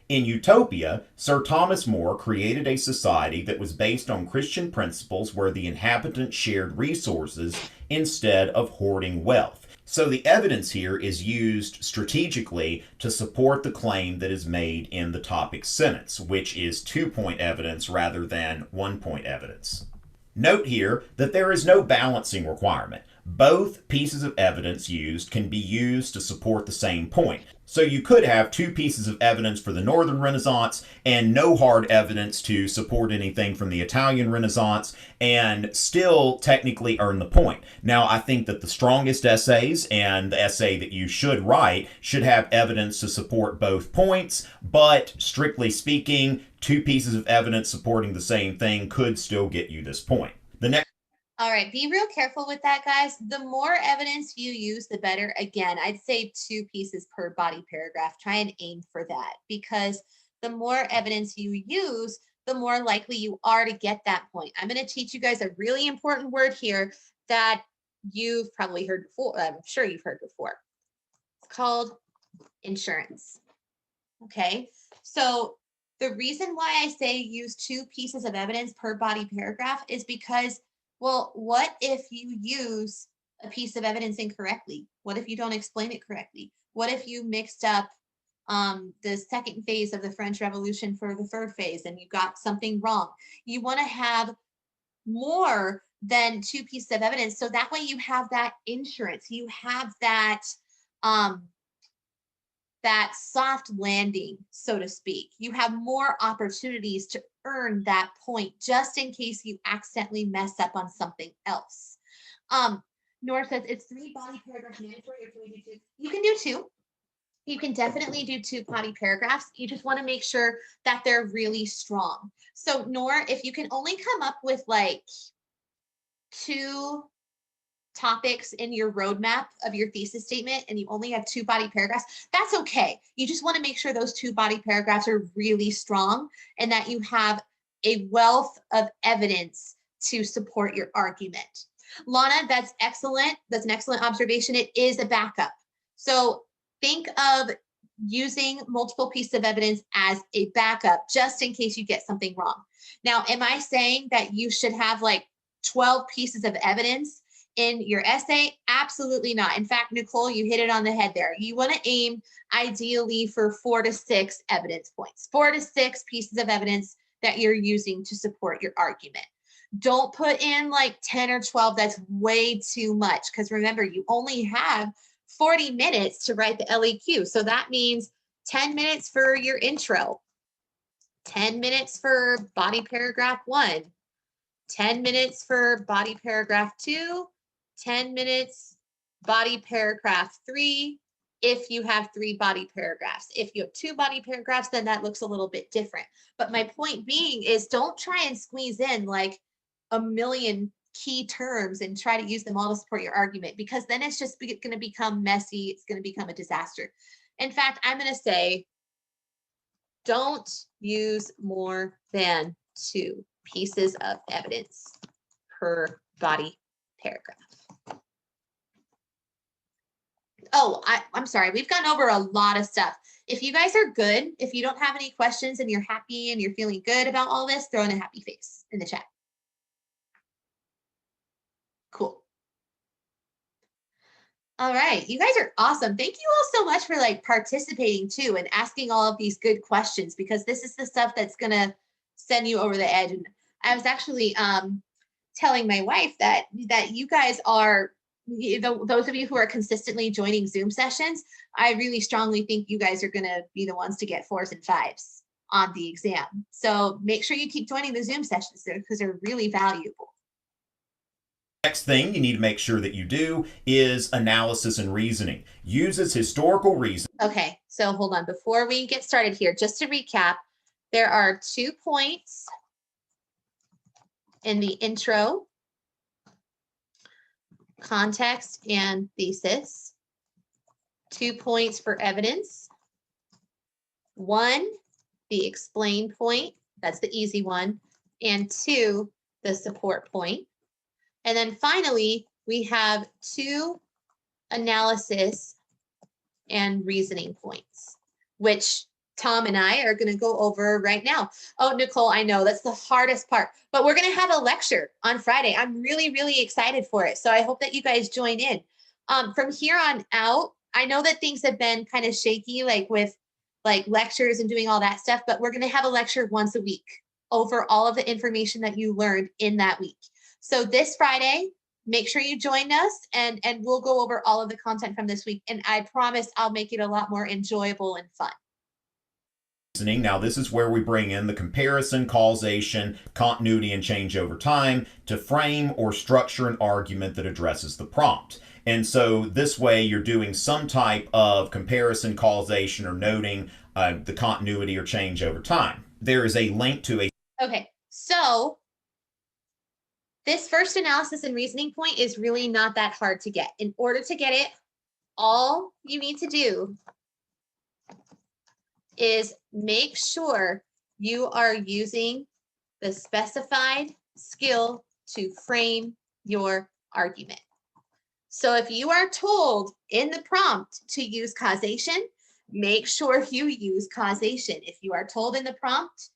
In Utopia, Sir Thomas More created a society that was based on Christian principles where the inhabitants shared resources instead of hoarding wealth. So the evidence here is used strategically to support the claim that is made in the topic sentence, which is 2-point evidence rather than 1-point evidence. Note here that there is no balancing requirement. Both pieces of evidence used can be used to support the same point. So you could have 2 pieces of evidence for the Northern Renaissance and no hard evidence to support anything from the Italian Renaissance and still technically earn the point. Now, I think that the strongest essays and the essay that you should write should have evidence to support both points, but strictly speaking, 2 pieces of evidence supporting the same thing could still get you this point. The next All right, be real careful with that, guys. The more evidence you use, the better. Again, I'd say 2 pieces per body paragraph. Try and aim for that, because the more evidence you use, the more likely you are to get that point. I'm going to teach you guys a really important word here that you've probably heard before. I'm sure you've heard before. It's called insurance. Okay, so the reason why I say use 2 pieces of evidence per body paragraph is because, well, what if you use a piece of evidence incorrectly? What if you don't explain it correctly? What if you mixed up the second phase of the French Revolution for the third phase and you got something wrong? You want to have more than 2 pieces of evidence, so that way you have that insurance. You have that that soft landing, so to speak. You have more opportunities to earn that point just in case you accidentally mess up on something else. Nora says it's 3 body paragraphs mandatory, or can we do 2? You can do 2. You can definitely do 2 body paragraphs. You just want to make sure that they're really strong. So Nora, if you can only come up with like 2 topics in your roadmap of your thesis statement and you only have 2 body paragraphs, that's okay. You just want to make sure those 2 body paragraphs are really strong and that you have a wealth of evidence to support your argument. Lana, that's excellent. That's an excellent observation. It is a backup. So think of using multiple pieces of evidence as a backup just in case you get something wrong. Now, am I saying that you should have like 12 pieces of evidence in your essay? Absolutely not. In fact, Nicole, you hit it on the head there. You want to aim ideally for 4 to 6 evidence points, 4 to 6 pieces of evidence that you're using to support your argument. Don't put in like 10 or 12. That's way too much. Because remember, you only have 40 minutes to write the LEQ. So that means 10 minutes for your intro, 10 minutes for body paragraph 1, 10 minutes for body paragraph 2, 10 minutes body paragraph 3, if you have 3 body paragraphs. If you have 2 body paragraphs, then that looks a little bit different. But my point being is don't try and squeeze in like a million key terms and try to use them all to support your argument, because then it's just going to become messy. It's going to become a disaster. In fact, I'm going to say, don't use more than 2 pieces of evidence per body paragraph. Oh, I'm sorry. We've gone over a lot of stuff. If you guys are good, if you don't have any questions and you're happy and you're feeling good about all this, throw in a happy face in the chat. Cool. All right. You guys are awesome. Thank you all so much for like participating too and asking all of these good questions, because this is the stuff that's going to send you over the edge. And I was actually telling my wife that you guys are, those of you who are consistently joining Zoom sessions, I really strongly think you guys are going to be the ones to get 4s and 5s on the exam. So make sure you keep joining the Zoom sessions there, because they're really valuable. Next thing you need to make sure that you do is analysis and reasoning. Uses historical reason. Okay, so hold on. Before we get started here, just to recap, there are 2 points in the intro, context and thesis, 2 points for evidence, 1, the explain point, that's the easy one, and 2, the support point. And then finally, we have 2 analysis and reasoning points, which Tom and I are going to go over right now. Oh, Nicole, I know that's the hardest part, but we're going to have a lecture on Friday. I'm really, really excited for it. So I hope that you guys join in. From here on out, I know that things have been kind of shaky, like with like lectures and doing all that stuff, but we're going to have a lecture once a week over all of the information that you learned in that week. So this Friday, make sure you join us and we'll go over all of the content from this week. And I promise I'll make it a lot more enjoyable and fun. Now, this is where we bring in the comparison, causation, continuity, and change over time to frame or structure an argument that addresses the prompt. And so this way you're doing some type of comparison, causation, or noting the continuity or change over time. There is a link to a... Okay, so this first analysis and reasoning point is really not that hard to get. In order to get it, all you need to do is make sure you are using the specified skill to frame your argument. So if you are told in the prompt to use causation, make sure you use causation. If you are told in the prompt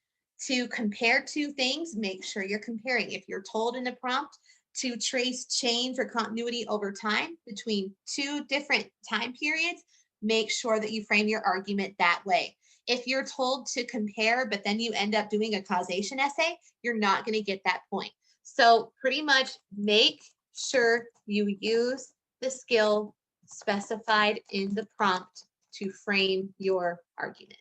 to compare 2 things, make sure you're comparing. If you're told in the prompt to trace change or continuity over time between 2 different time periods, make sure that you frame your argument that way. If you're told to compare, but then you end up doing a causation essay, you're not going to get that point. So pretty much make sure you use the skill specified in the prompt to frame your argument.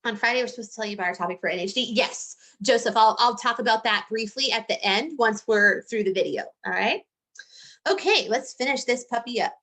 On Friday, we're supposed to tell you about our topic for NHD. Yes, Joseph, I'll talk about that briefly at the end once we're through the video. All right. Okay, let's finish this puppy up.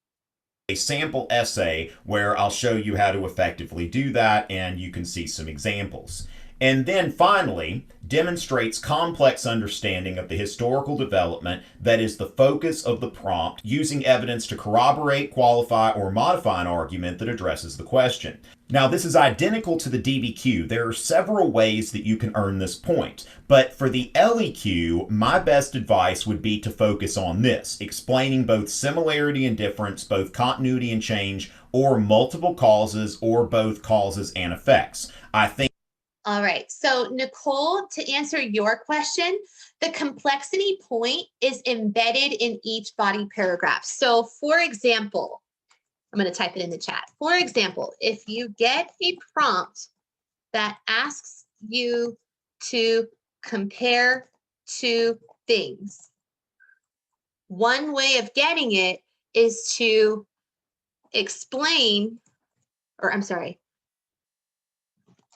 A sample essay where I'll show you how to effectively do that, and you can see some examples. And then finally, demonstrates complex understanding of the historical development that is the focus of the prompt, using evidence to corroborate, qualify, or modify an argument that addresses the question. Now, this is identical to the DBQ. There are several ways that you can earn this point, but for the LEQ, my best advice would be to focus on this, explaining both similarity and difference, both continuity and change, or multiple causes, or both causes and effects. I think. All right, so Nicole, to answer your question, the complexity point is embedded in each body paragraph. So for example, I'm going to type it in the chat. For example, if you get a prompt that asks you to compare two things. One way of getting it is to explain, or I'm sorry,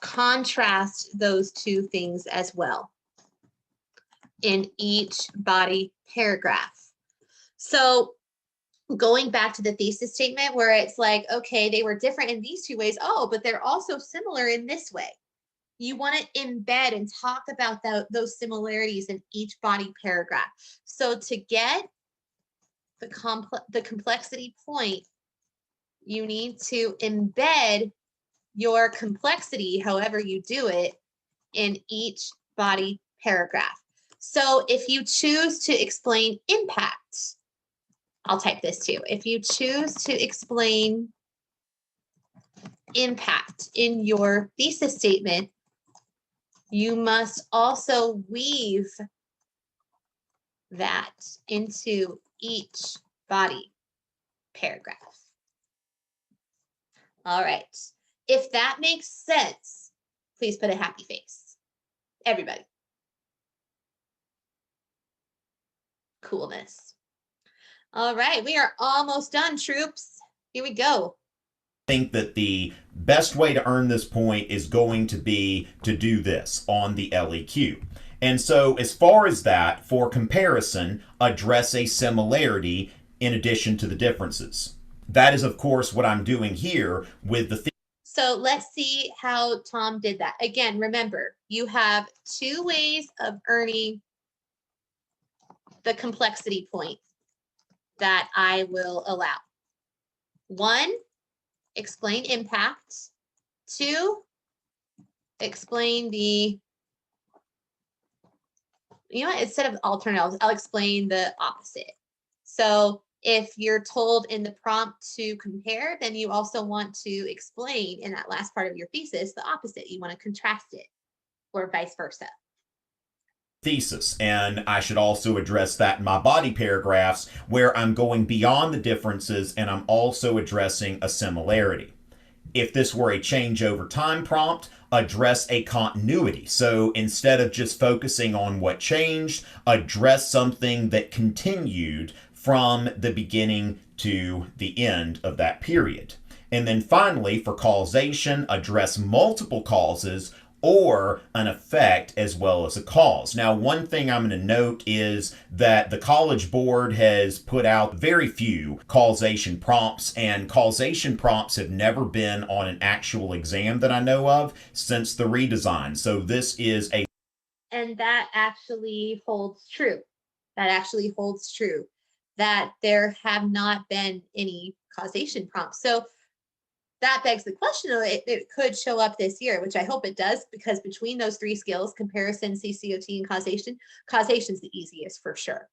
contrast those two things as well in each body paragraph. So going back to the thesis statement where it's like, okay, they were different in these two ways. Oh, but they're also similar in this way. You want to embed and talk about those similarities in each body paragraph. So to get the complexity point, you need to embed your complexity, however you do it, in each body paragraph. So if you choose to explain impact, I'll type this too. If you choose to explain impact in your thesis statement, you must also weave that into each body paragraph. All right. If that makes sense, please put a happy face. Everybody. Coolness. All right, we are almost done, troops. Here we go. I think that the best way to earn this point is going to be to do this on the LEQ. And so as far as that, for comparison, address a similarity in addition to the differences. That is, of course, what I'm doing here with the So let's see how Tom did that. Again, remember, you have two ways of earning the complexity point that I will allow. One, explain impact. Two, explain the, you know what, instead of alternate, I'll explain the opposite. So if you're told in the prompt to compare, then you also want to explain in that last part of your thesis the opposite. You want to contrast it, or vice versa. Thesis, and I should also address that in my body paragraphs where I'm going beyond the differences and I'm also addressing a similarity. If this were a change over time prompt, address a continuity. So instead of just focusing on what changed, address something that continued from the beginning to the end of that period. And then finally, for causation, address multiple causes or an effect as well as a cause. Now, one thing I'm going to note is that the College Board has put out very few causation prompts, and causation prompts have never been on an actual exam that I know of since the redesign. So this is a... And that actually holds true. That actually holds true, that there have not been any causation prompts. So that begs the question, it could show up this year, which I hope it does, because between those three skills, comparison, CCOT, and causation is the easiest for sure.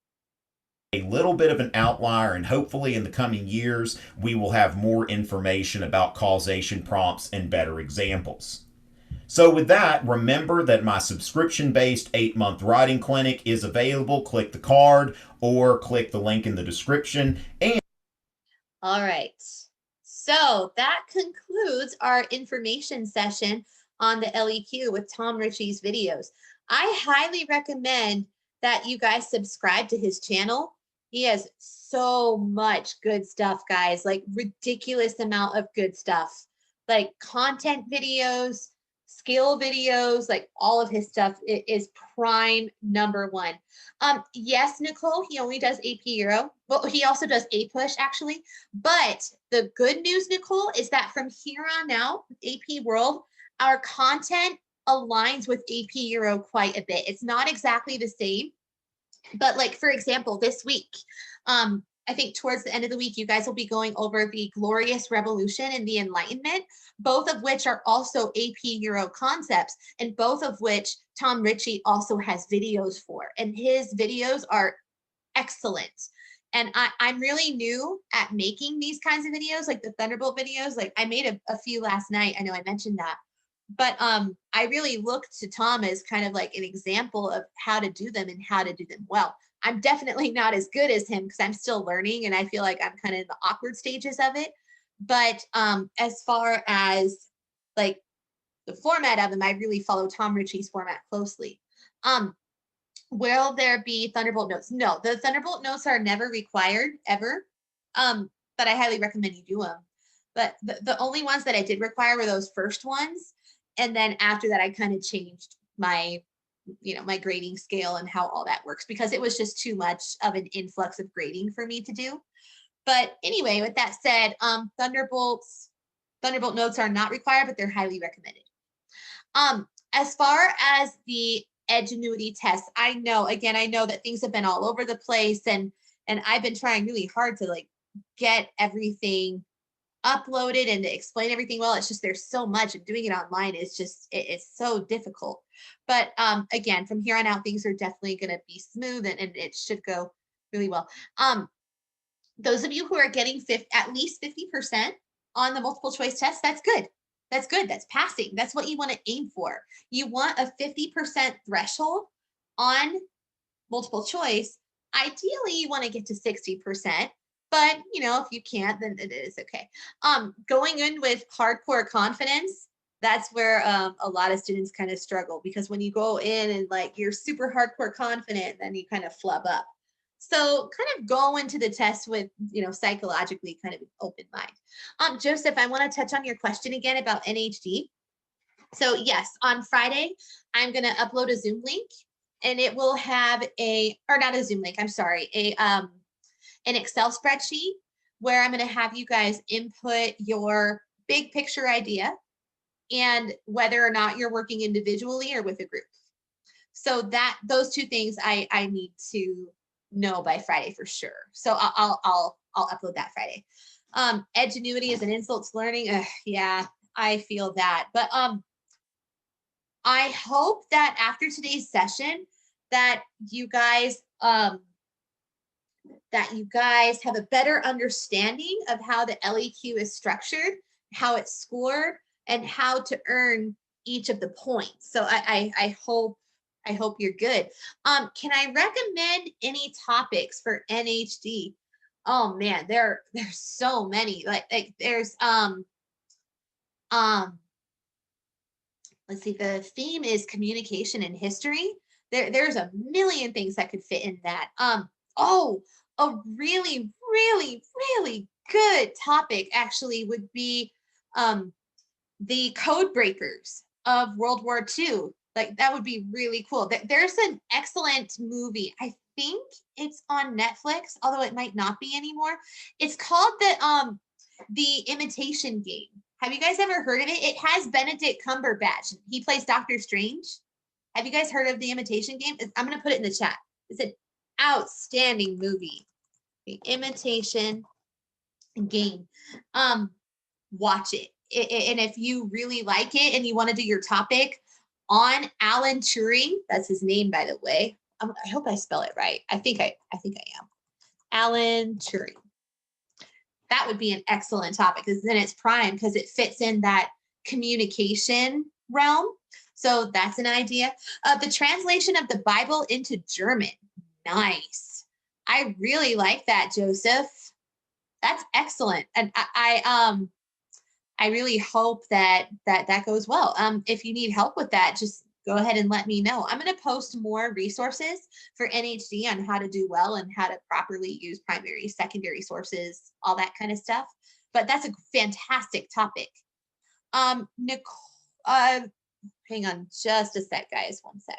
A little bit of an outlier, and hopefully in the coming years, we will have more information about causation prompts and better examples. So with that, remember that my subscription-based 8-month writing clinic is available. Click the card or click the link in the description. And all right. So that concludes our information session on the LEQ with Tom Ritchie's videos. I highly recommend that you guys subscribe to his channel. He has so much good stuff, guys, like ridiculous amount of good stuff, like content videos, skill videos, like all of his stuff is prime #1. Yes, Nicole, he only does AP Euro. Well, he also does A-Push actually. But the good news, Nicole, is that from here on out, AP World, our content aligns with AP Euro quite a bit. It's not exactly the same, but like, for example, this week, I think towards the end of the week, you guys will be going over the Glorious Revolution and the Enlightenment, both of which are also AP Euro concepts, and both of which Tom Ritchie also has videos for. And his videos are excellent. And I'm really new at making these kinds of videos, like the Thunderbolt videos. Like I made a few last night. I know I mentioned that. But I really looked to Tom as kind of like an example of how to do them and how to do them well. I'm definitely not as good as him because I'm still learning and I feel like I'm kind of in the awkward stages of it. But as far as like the format of them, I really follow Tom Ritchie's format closely. Will there be Thunderbolt notes? No, the Thunderbolt notes are never required ever. But I highly recommend you do them. But the only ones that I did require were those first ones. And then after that, I kind of changed my, my grading scale and how all that works because it was just too much of an influx of grading for me to do. But anyway, with that said, Thunderbolt notes are not required, but they're highly recommended. As far as the Edgenuity test, I know that things have been all over the place, and I've been trying really hard to like get everything uploaded and to explain everything well. It's just there's so much, and doing it online is just it's so difficult. But again, from here on out, things are definitely going to be smooth, and it should go really well. Those of you who are getting at least 50% on the multiple choice test, that's good. That's good. That's passing. That's what you want to aim for. You want a 50% threshold on multiple choice. Ideally, you want to get to 60%, but if you can't, then it is okay. Going in with hardcore confidence, that's where a lot of students kind of struggle, because when you go in and like you're super hardcore confident, then you kind of flub up. So kind of go into the test with, psychologically kind of an open mind. Joseph, I want to touch on your question again about NHD. So yes, on Friday, I'm going to upload a Zoom link, and it will have not a Zoom link, I'm sorry, an Excel spreadsheet where I'm going to have you guys input your big picture idea and whether or not you're working individually or with a group. So those two things I need to know by Friday for sure. So I'll upload that Friday. Edgenuity is an insult to learning. Yeah, I feel that. But I hope that after today's session that you guys have a better understanding of how the LEQ is structured, how it's scored, and how to earn each of the points. So I hope you're good. Can I recommend any topics for NHD? Oh man, there's so many. Like there's let's see, the theme is communication and history. There's a million things that could fit in that. A really, really, really good topic actually would be the code breakers of World War II. Like that would be really cool. There's an excellent movie. I think it's on Netflix, although it might not be anymore. It's called the Imitation Game. Have you guys ever heard of it? It has Benedict Cumberbatch. He plays Doctor Strange. Have you guys heard of the Imitation Game? I'm going to put it in the chat. It's an outstanding movie. The Imitation Game. Watch it. And if you really like it and you want to do your topic on Alan Turing, that's his name, by the way. I hope I spell it right. I think I am. Alan Turing. That would be an excellent topic, because then it's prime because it fits in that communication realm. So that's an idea. The translation of the Bible into German. Nice. I really like that, Joseph. That's excellent. And I really hope that goes well. If you need help with that, just go ahead and let me know. I'm going to post more resources for NHD on how to do well and how to properly use primary, secondary sources, all that kind of stuff. But that's a fantastic topic. Nicole, hang on just a sec, guys. One sec.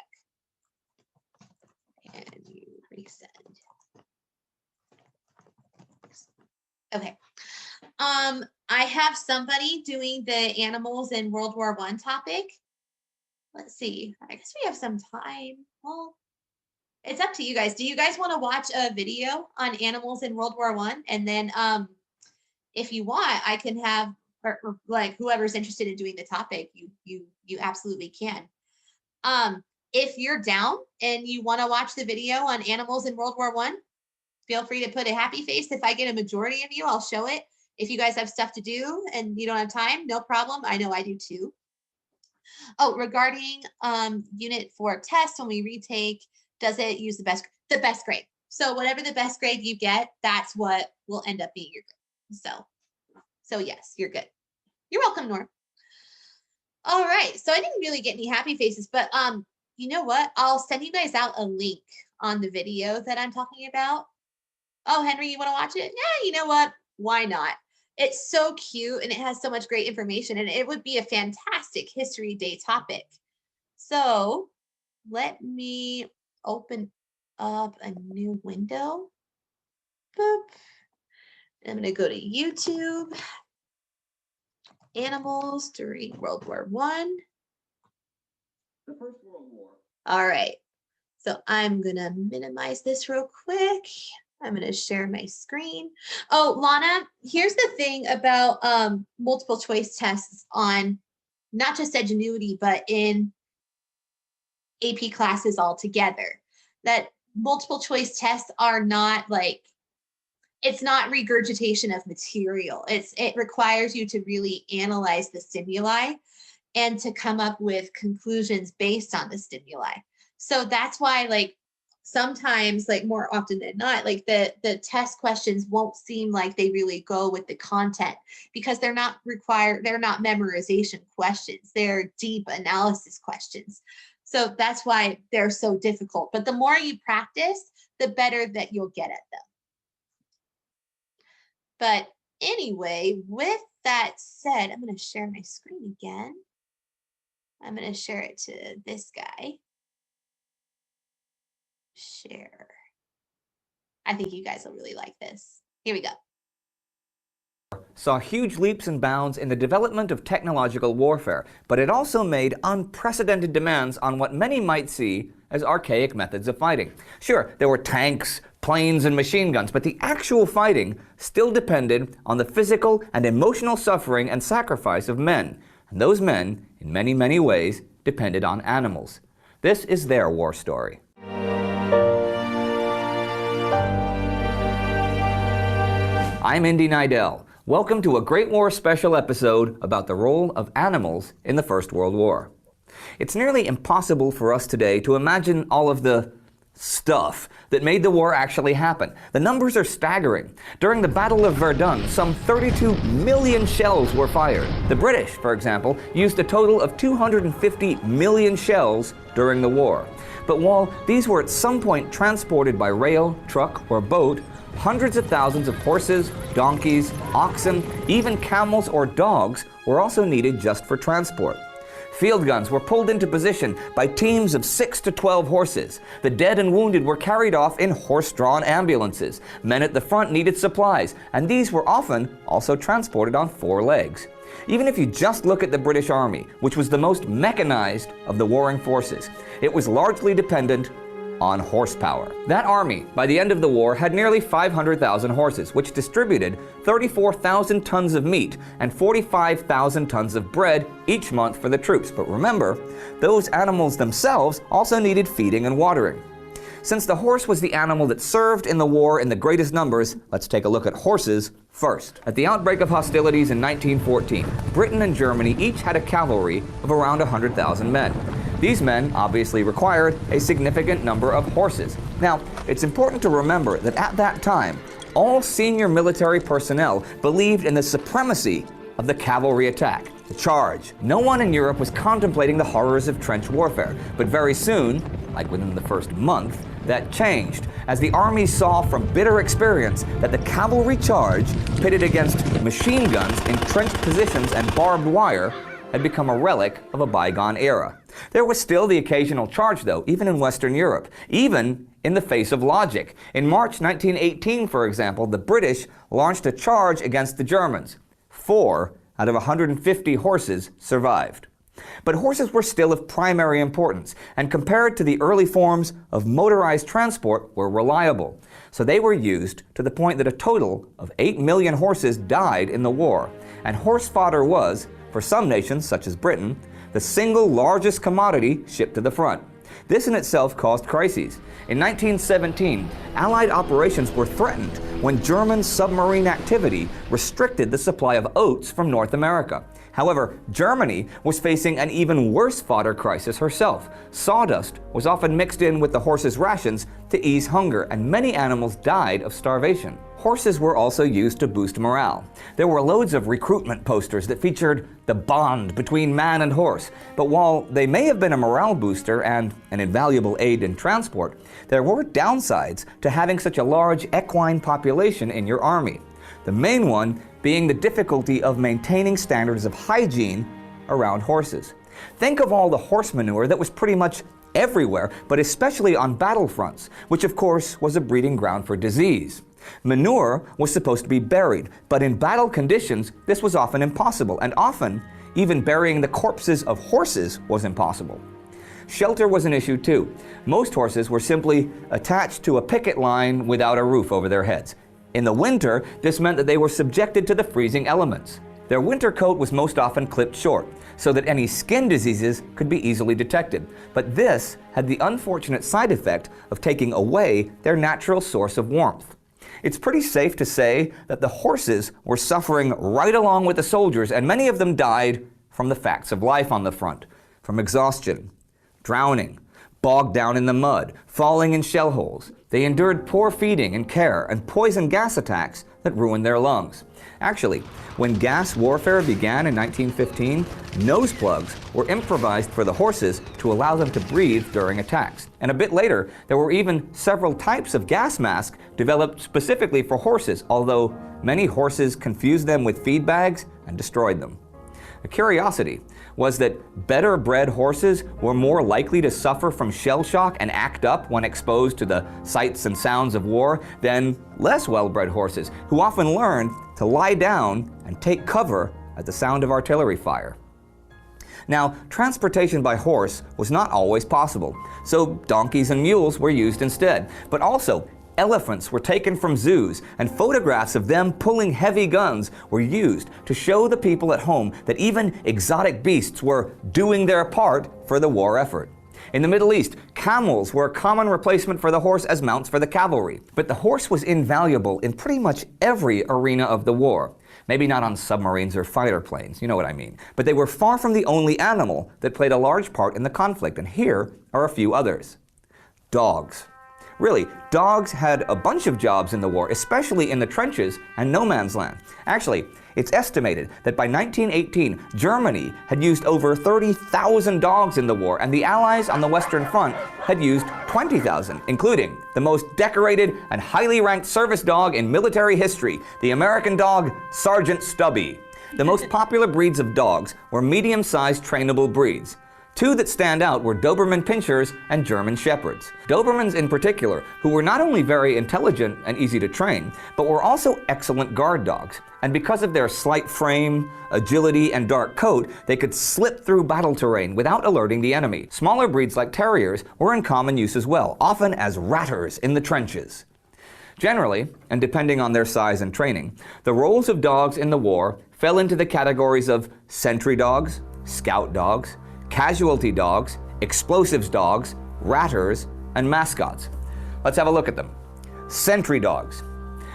And you resend. Okay. I have somebody doing the animals in World War I topic. Let's see. I guess we have some time. Well, it's up to you guys. Do you guys want to watch a video on animals in World War I? And then if you want, I can have or like whoever's interested in doing the topic, you absolutely can. If you're down and you want to watch the video on animals in World War I, feel free to put a happy face. If I get a majority of you, I'll show it. If you guys have stuff to do and you don't have time, no problem. I know I do too. Oh, regarding Unit 4 tests, when we retake, does it use the best grade? So whatever the best grade you get, that's what will end up being your grade. So yes, you're good. You're welcome, Nora. All right. So I didn't really get any happy faces, but you know what? I'll send you guys out a link on the video that I'm talking about. Oh, Henry, you want to watch it? Yeah, you know what? Why not? It's so cute and it has so much great information, and it would be a fantastic History Day topic. So let me open up a new window. Boop. I'm going to go to YouTube. Animals during World War I. The First World War. All right. So I'm going to minimize this real quick. I'm going to share my screen. Oh, Lana, here's the thing about multiple choice tests on not just Edgenuity, but in AP classes altogether. That multiple choice tests are not like, it's not regurgitation of material. It requires you to really analyze the stimuli and to come up with conclusions based on the stimuli. So that's why, like, sometimes, like more often than not, like the test questions won't seem like they really go with the content because they're not memorization questions. They're deep analysis questions. So that's why they're so difficult. But the more you practice, the better that you'll get at them. But anyway, with that said, I'm going to share my screen again. I'm going to share it to this guy. Share. I think you guys will really like this. Here we go. Saw huge leaps and bounds in the development of technological warfare, but it also made unprecedented demands on what many might see as archaic methods of fighting. Sure, there were tanks, planes, and machine guns, but the actual fighting still depended on the physical and emotional suffering and sacrifice of men. And those men, in many, many ways, depended on animals. This is their war story. I'm Indy Nidell. Welcome to a Great War special episode about the role of animals in the First World War. It's nearly impossible for us today to imagine all of the stuff that made the war actually happen. The numbers are staggering. During the Battle of Verdun, some 32 million shells were fired. The British, for example, used a total of 250 million shells during the war. But while these were at some point transported by rail, truck, or boat, hundreds of thousands of horses, donkeys, oxen, even camels or dogs were also needed just for transport. Field guns were pulled into position by teams of 6 to 12 horses. The dead and wounded were carried off in horse-drawn ambulances. Men at the front needed supplies, and these were often also transported on 4 legs. Even if you just look at the British Army, which was the most mechanized of the warring forces, it was largely dependent on horsepower. That army, by the end of the war, had nearly 500,000 horses, which distributed 34,000 tons of meat and 45,000 tons of bread each month for the troops. But remember, those animals themselves also needed feeding and watering. Since the horse was the animal that served in the war in the greatest numbers, let's take a look at horses first. At the outbreak of hostilities in 1914, Britain and Germany each had a cavalry of around 100,000 men. These men obviously required a significant number of horses. Now, it's important to remember that at that time, all senior military personnel believed in the supremacy of the cavalry attack, the charge. No one in Europe was contemplating the horrors of trench warfare, but very soon, like within the first month, that changed, as the army saw from bitter experience that the cavalry charge, pitted against machine guns in trench positions and barbed wire, had become a relic of a bygone era. There was still the occasional charge, though, even in Western Europe, even in the face of logic. In March 1918, for example, the British launched a charge against the Germans. 4 out of 150 horses survived. But horses were still of primary importance, and compared to the early forms of motorized transport, were reliable. So they were used to the point that a total of 8 million horses died in the war, and horse fodder was, for some nations, such as Britain, the single largest commodity shipped to the front. This in itself caused crises. In 1917, Allied operations were threatened when German submarine activity restricted the supply of oats from North America. However, Germany was facing an even worse fodder crisis herself. Sawdust was often mixed in with the horses' rations to ease hunger, and many animals died of starvation. horses were also used to boost morale. There were loads of recruitment posters that featured the bond between man and horse, but while they may have been a morale booster and an invaluable aid in transport, there were downsides to having such a large equine population in your army. The main one being the difficulty of maintaining standards of hygiene around horses. Think of all the horse manure that was pretty much everywhere, but especially on battlefronts, which of course was a breeding ground for disease. Manure was supposed to be buried, but in battle conditions, this was often impossible, and often even burying the corpses of horses was impossible. Shelter was an issue too. Most horses were simply attached to a picket line without a roof over their heads. In the winter, this meant that they were subjected to the freezing elements. Their winter coat was most often clipped short, so that any skin diseases could be easily detected. But this had the unfortunate side effect of taking away their natural source of warmth. It's pretty safe to say that the horses were suffering right along with the soldiers, and many of them died from the facts of life on the front, from exhaustion, drowning, bogged down in the mud, falling in shell holes. They endured poor feeding and care and poison gas attacks that ruined their lungs. Actually, when gas warfare began in 1915, nose plugs were improvised for the horses to allow them to breathe during attacks. And a bit later, there were even several types of gas masks developed specifically for horses, although many horses confused them with feed bags and destroyed them. A curiosity was that better bred horses were more likely to suffer from shell shock and act up when exposed to the sights and sounds of war than less well-bred horses, who often learned to lie down and take cover at the sound of artillery fire. Now, transportation by horse was not always possible, so donkeys and mules were used instead, but also elephants were taken from zoos, and photographs of them pulling heavy guns were used to show the people at home that even exotic beasts were doing their part for the war effort. In the Middle East, camels were a common replacement for the horse as mounts for the cavalry. But the horse was invaluable in pretty much every arena of the war. Maybe not on submarines or fighter planes, you know what I mean. But they were far from the only animal that played a large part in the conflict, and here are a few others. Dogs. Really, dogs had a bunch of jobs in the war, especially in the trenches and no man's land. Actually, it's estimated that by 1918, Germany had used over 30,000 dogs in the war, and the Allies on the Western Front had used 20,000, including the most decorated and highly ranked service dog in military history, the American dog, Sergeant Stubby. The most popular breeds of dogs were medium-sized trainable breeds. Two that stand out were Doberman Pinschers and German Shepherds. Dobermans in particular, who were not only very intelligent and easy to train, but were also excellent guard dogs. And because of their slight frame, agility, and dark coat, they could slip through battle terrain without alerting the enemy. Smaller breeds like terriers were in common use as well, often as ratters in the trenches. Generally, and depending on their size and training, the roles of dogs in the war fell into the categories of sentry dogs, scout dogs, casualty dogs, explosives dogs, ratters, and mascots. Let's have a look at them. Sentry dogs.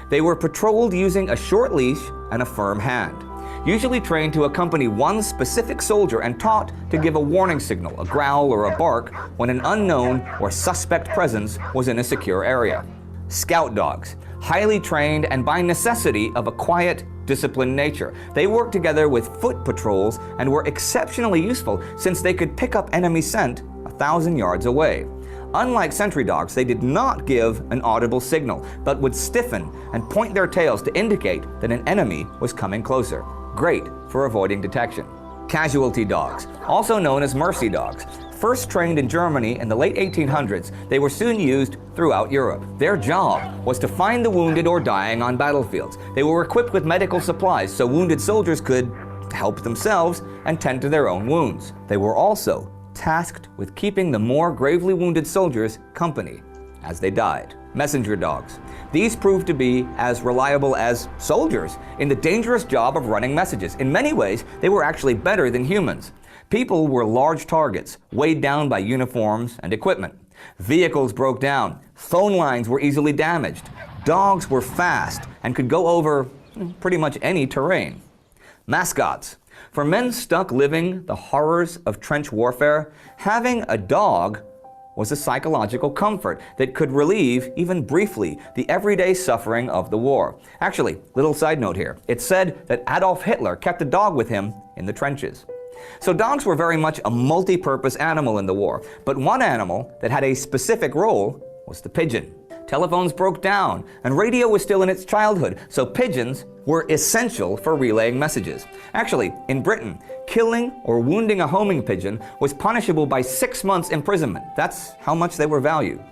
They were patrolled using a short leash and a firm hand, usually trained to accompany one specific soldier and taught to give a warning signal, a growl or a bark, when an unknown or suspect presence was in a secure area. Scout dogs. Highly trained and by necessity of a quiet, disciplined nature. They worked together with foot patrols and were exceptionally useful since they could pick up enemy scent 1,000 yards away. Unlike sentry dogs, they did not give an audible signal, but would stiffen and point their tails to indicate that an enemy was coming closer. Great for avoiding detection. Casualty dogs, also known as mercy dogs. First trained in Germany in the late 1800s, they were soon used throughout Europe. Their job was to find the wounded or dying on battlefields. They were equipped with medical supplies so wounded soldiers could help themselves and tend to their own wounds. They were also tasked with keeping the more gravely wounded soldiers company as they died. Messenger dogs. These proved to be as reliable as soldiers in the dangerous job of running messages. In many ways, they were actually better than humans. People were large targets, weighed down by uniforms and equipment. Vehicles broke down. Phone lines were easily damaged. Dogs were fast and could go over pretty much any terrain. Mascots. For men stuck living the horrors of trench warfare, having a dog was a psychological comfort that could relieve, even briefly, the everyday suffering of the war. Actually, little side note here, it's said that Adolf Hitler kept a dog with him in the trenches. So dogs were very much a multi-purpose animal in the war, but one animal that had a specific role was the pigeon. Telephones broke down, and radio was still in its childhood, so pigeons were essential for relaying messages. Actually, in Britain, killing or wounding a homing pigeon was punishable by 6 months imprisonment. That's how much they were valued.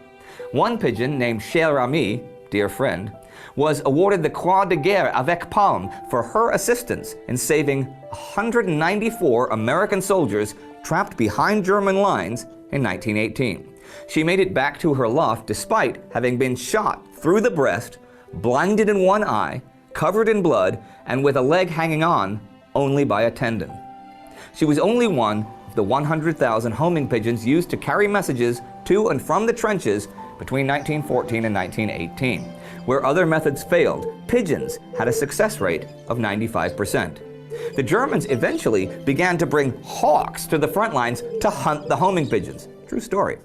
One pigeon, named Cher Ami, dear friend, was awarded the Croix de Guerre avec Palme for her assistance in saving 194 American soldiers trapped behind German lines in 1918. She made it back to her loft despite having been shot through the breast, blinded in one eye, covered in blood, and with a leg hanging on only by a tendon. She was only one of the 100,000 homing pigeons used to carry messages to and from the trenches between 1914 and 1918. Where other methods failed, pigeons had a success rate of 95%. The Germans eventually began to bring hawks to the front lines to hunt the homing pigeons. True story.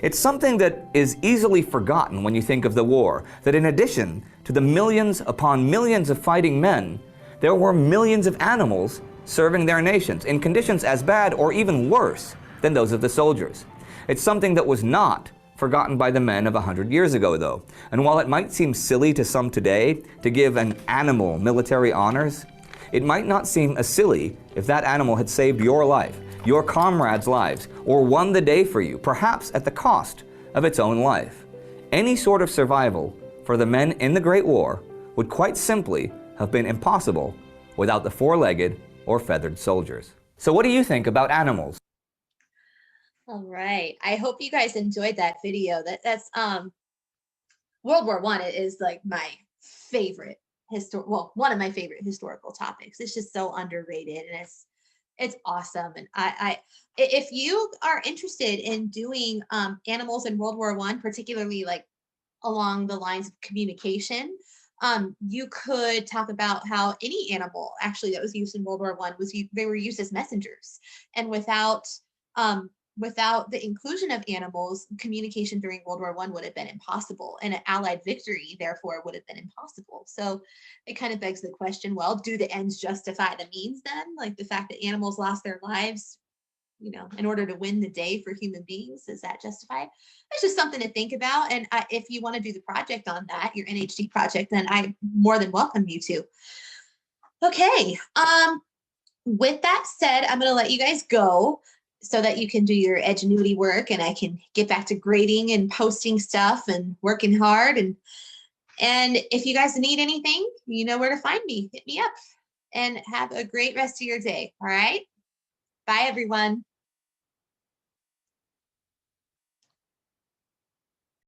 It's something that is easily forgotten when you think of the war, that in addition to the millions upon millions of fighting men, there were millions of animals serving their nations in conditions as bad or even worse than those of the soldiers. It's something that was not forgotten by the men of 100 years ago, though. And while it might seem silly to some today to give an animal military honors, it might not seem as silly if that animal had saved your life, your comrades' lives, or won the day for you, perhaps at the cost of its own life. Any sort of survival for the men in the Great War would quite simply have been impossible without the four-legged or feathered soldiers. So what do you think about animals? All right. I hope you guys enjoyed that video. That's World War I is like my favorite one of my favorite historical topics. It's just so underrated, and it's awesome. And if you are interested in doing animals in World War I, particularly like along the lines of communication, you could talk about how any animal actually that was used in World War I they were used as messengers, and without the inclusion of animals, communication during World War I would have been impossible, and an Allied victory, therefore, would have been impossible. So it kind of begs the question, well, do the ends justify the means then? Like the fact that animals lost their lives, in order to win the day for human beings, is that justified? It's just something to think about. And if you want to do the project on that, your NHD project, then I more than welcome you to. Okay. With that said, I'm going to let you guys go, so that you can do your Edgenuity work and I can get back to grading and posting stuff and working hard. And if you guys need anything, you know where to find me. Hit me up, and have a great rest of your day. All right. Bye, everyone.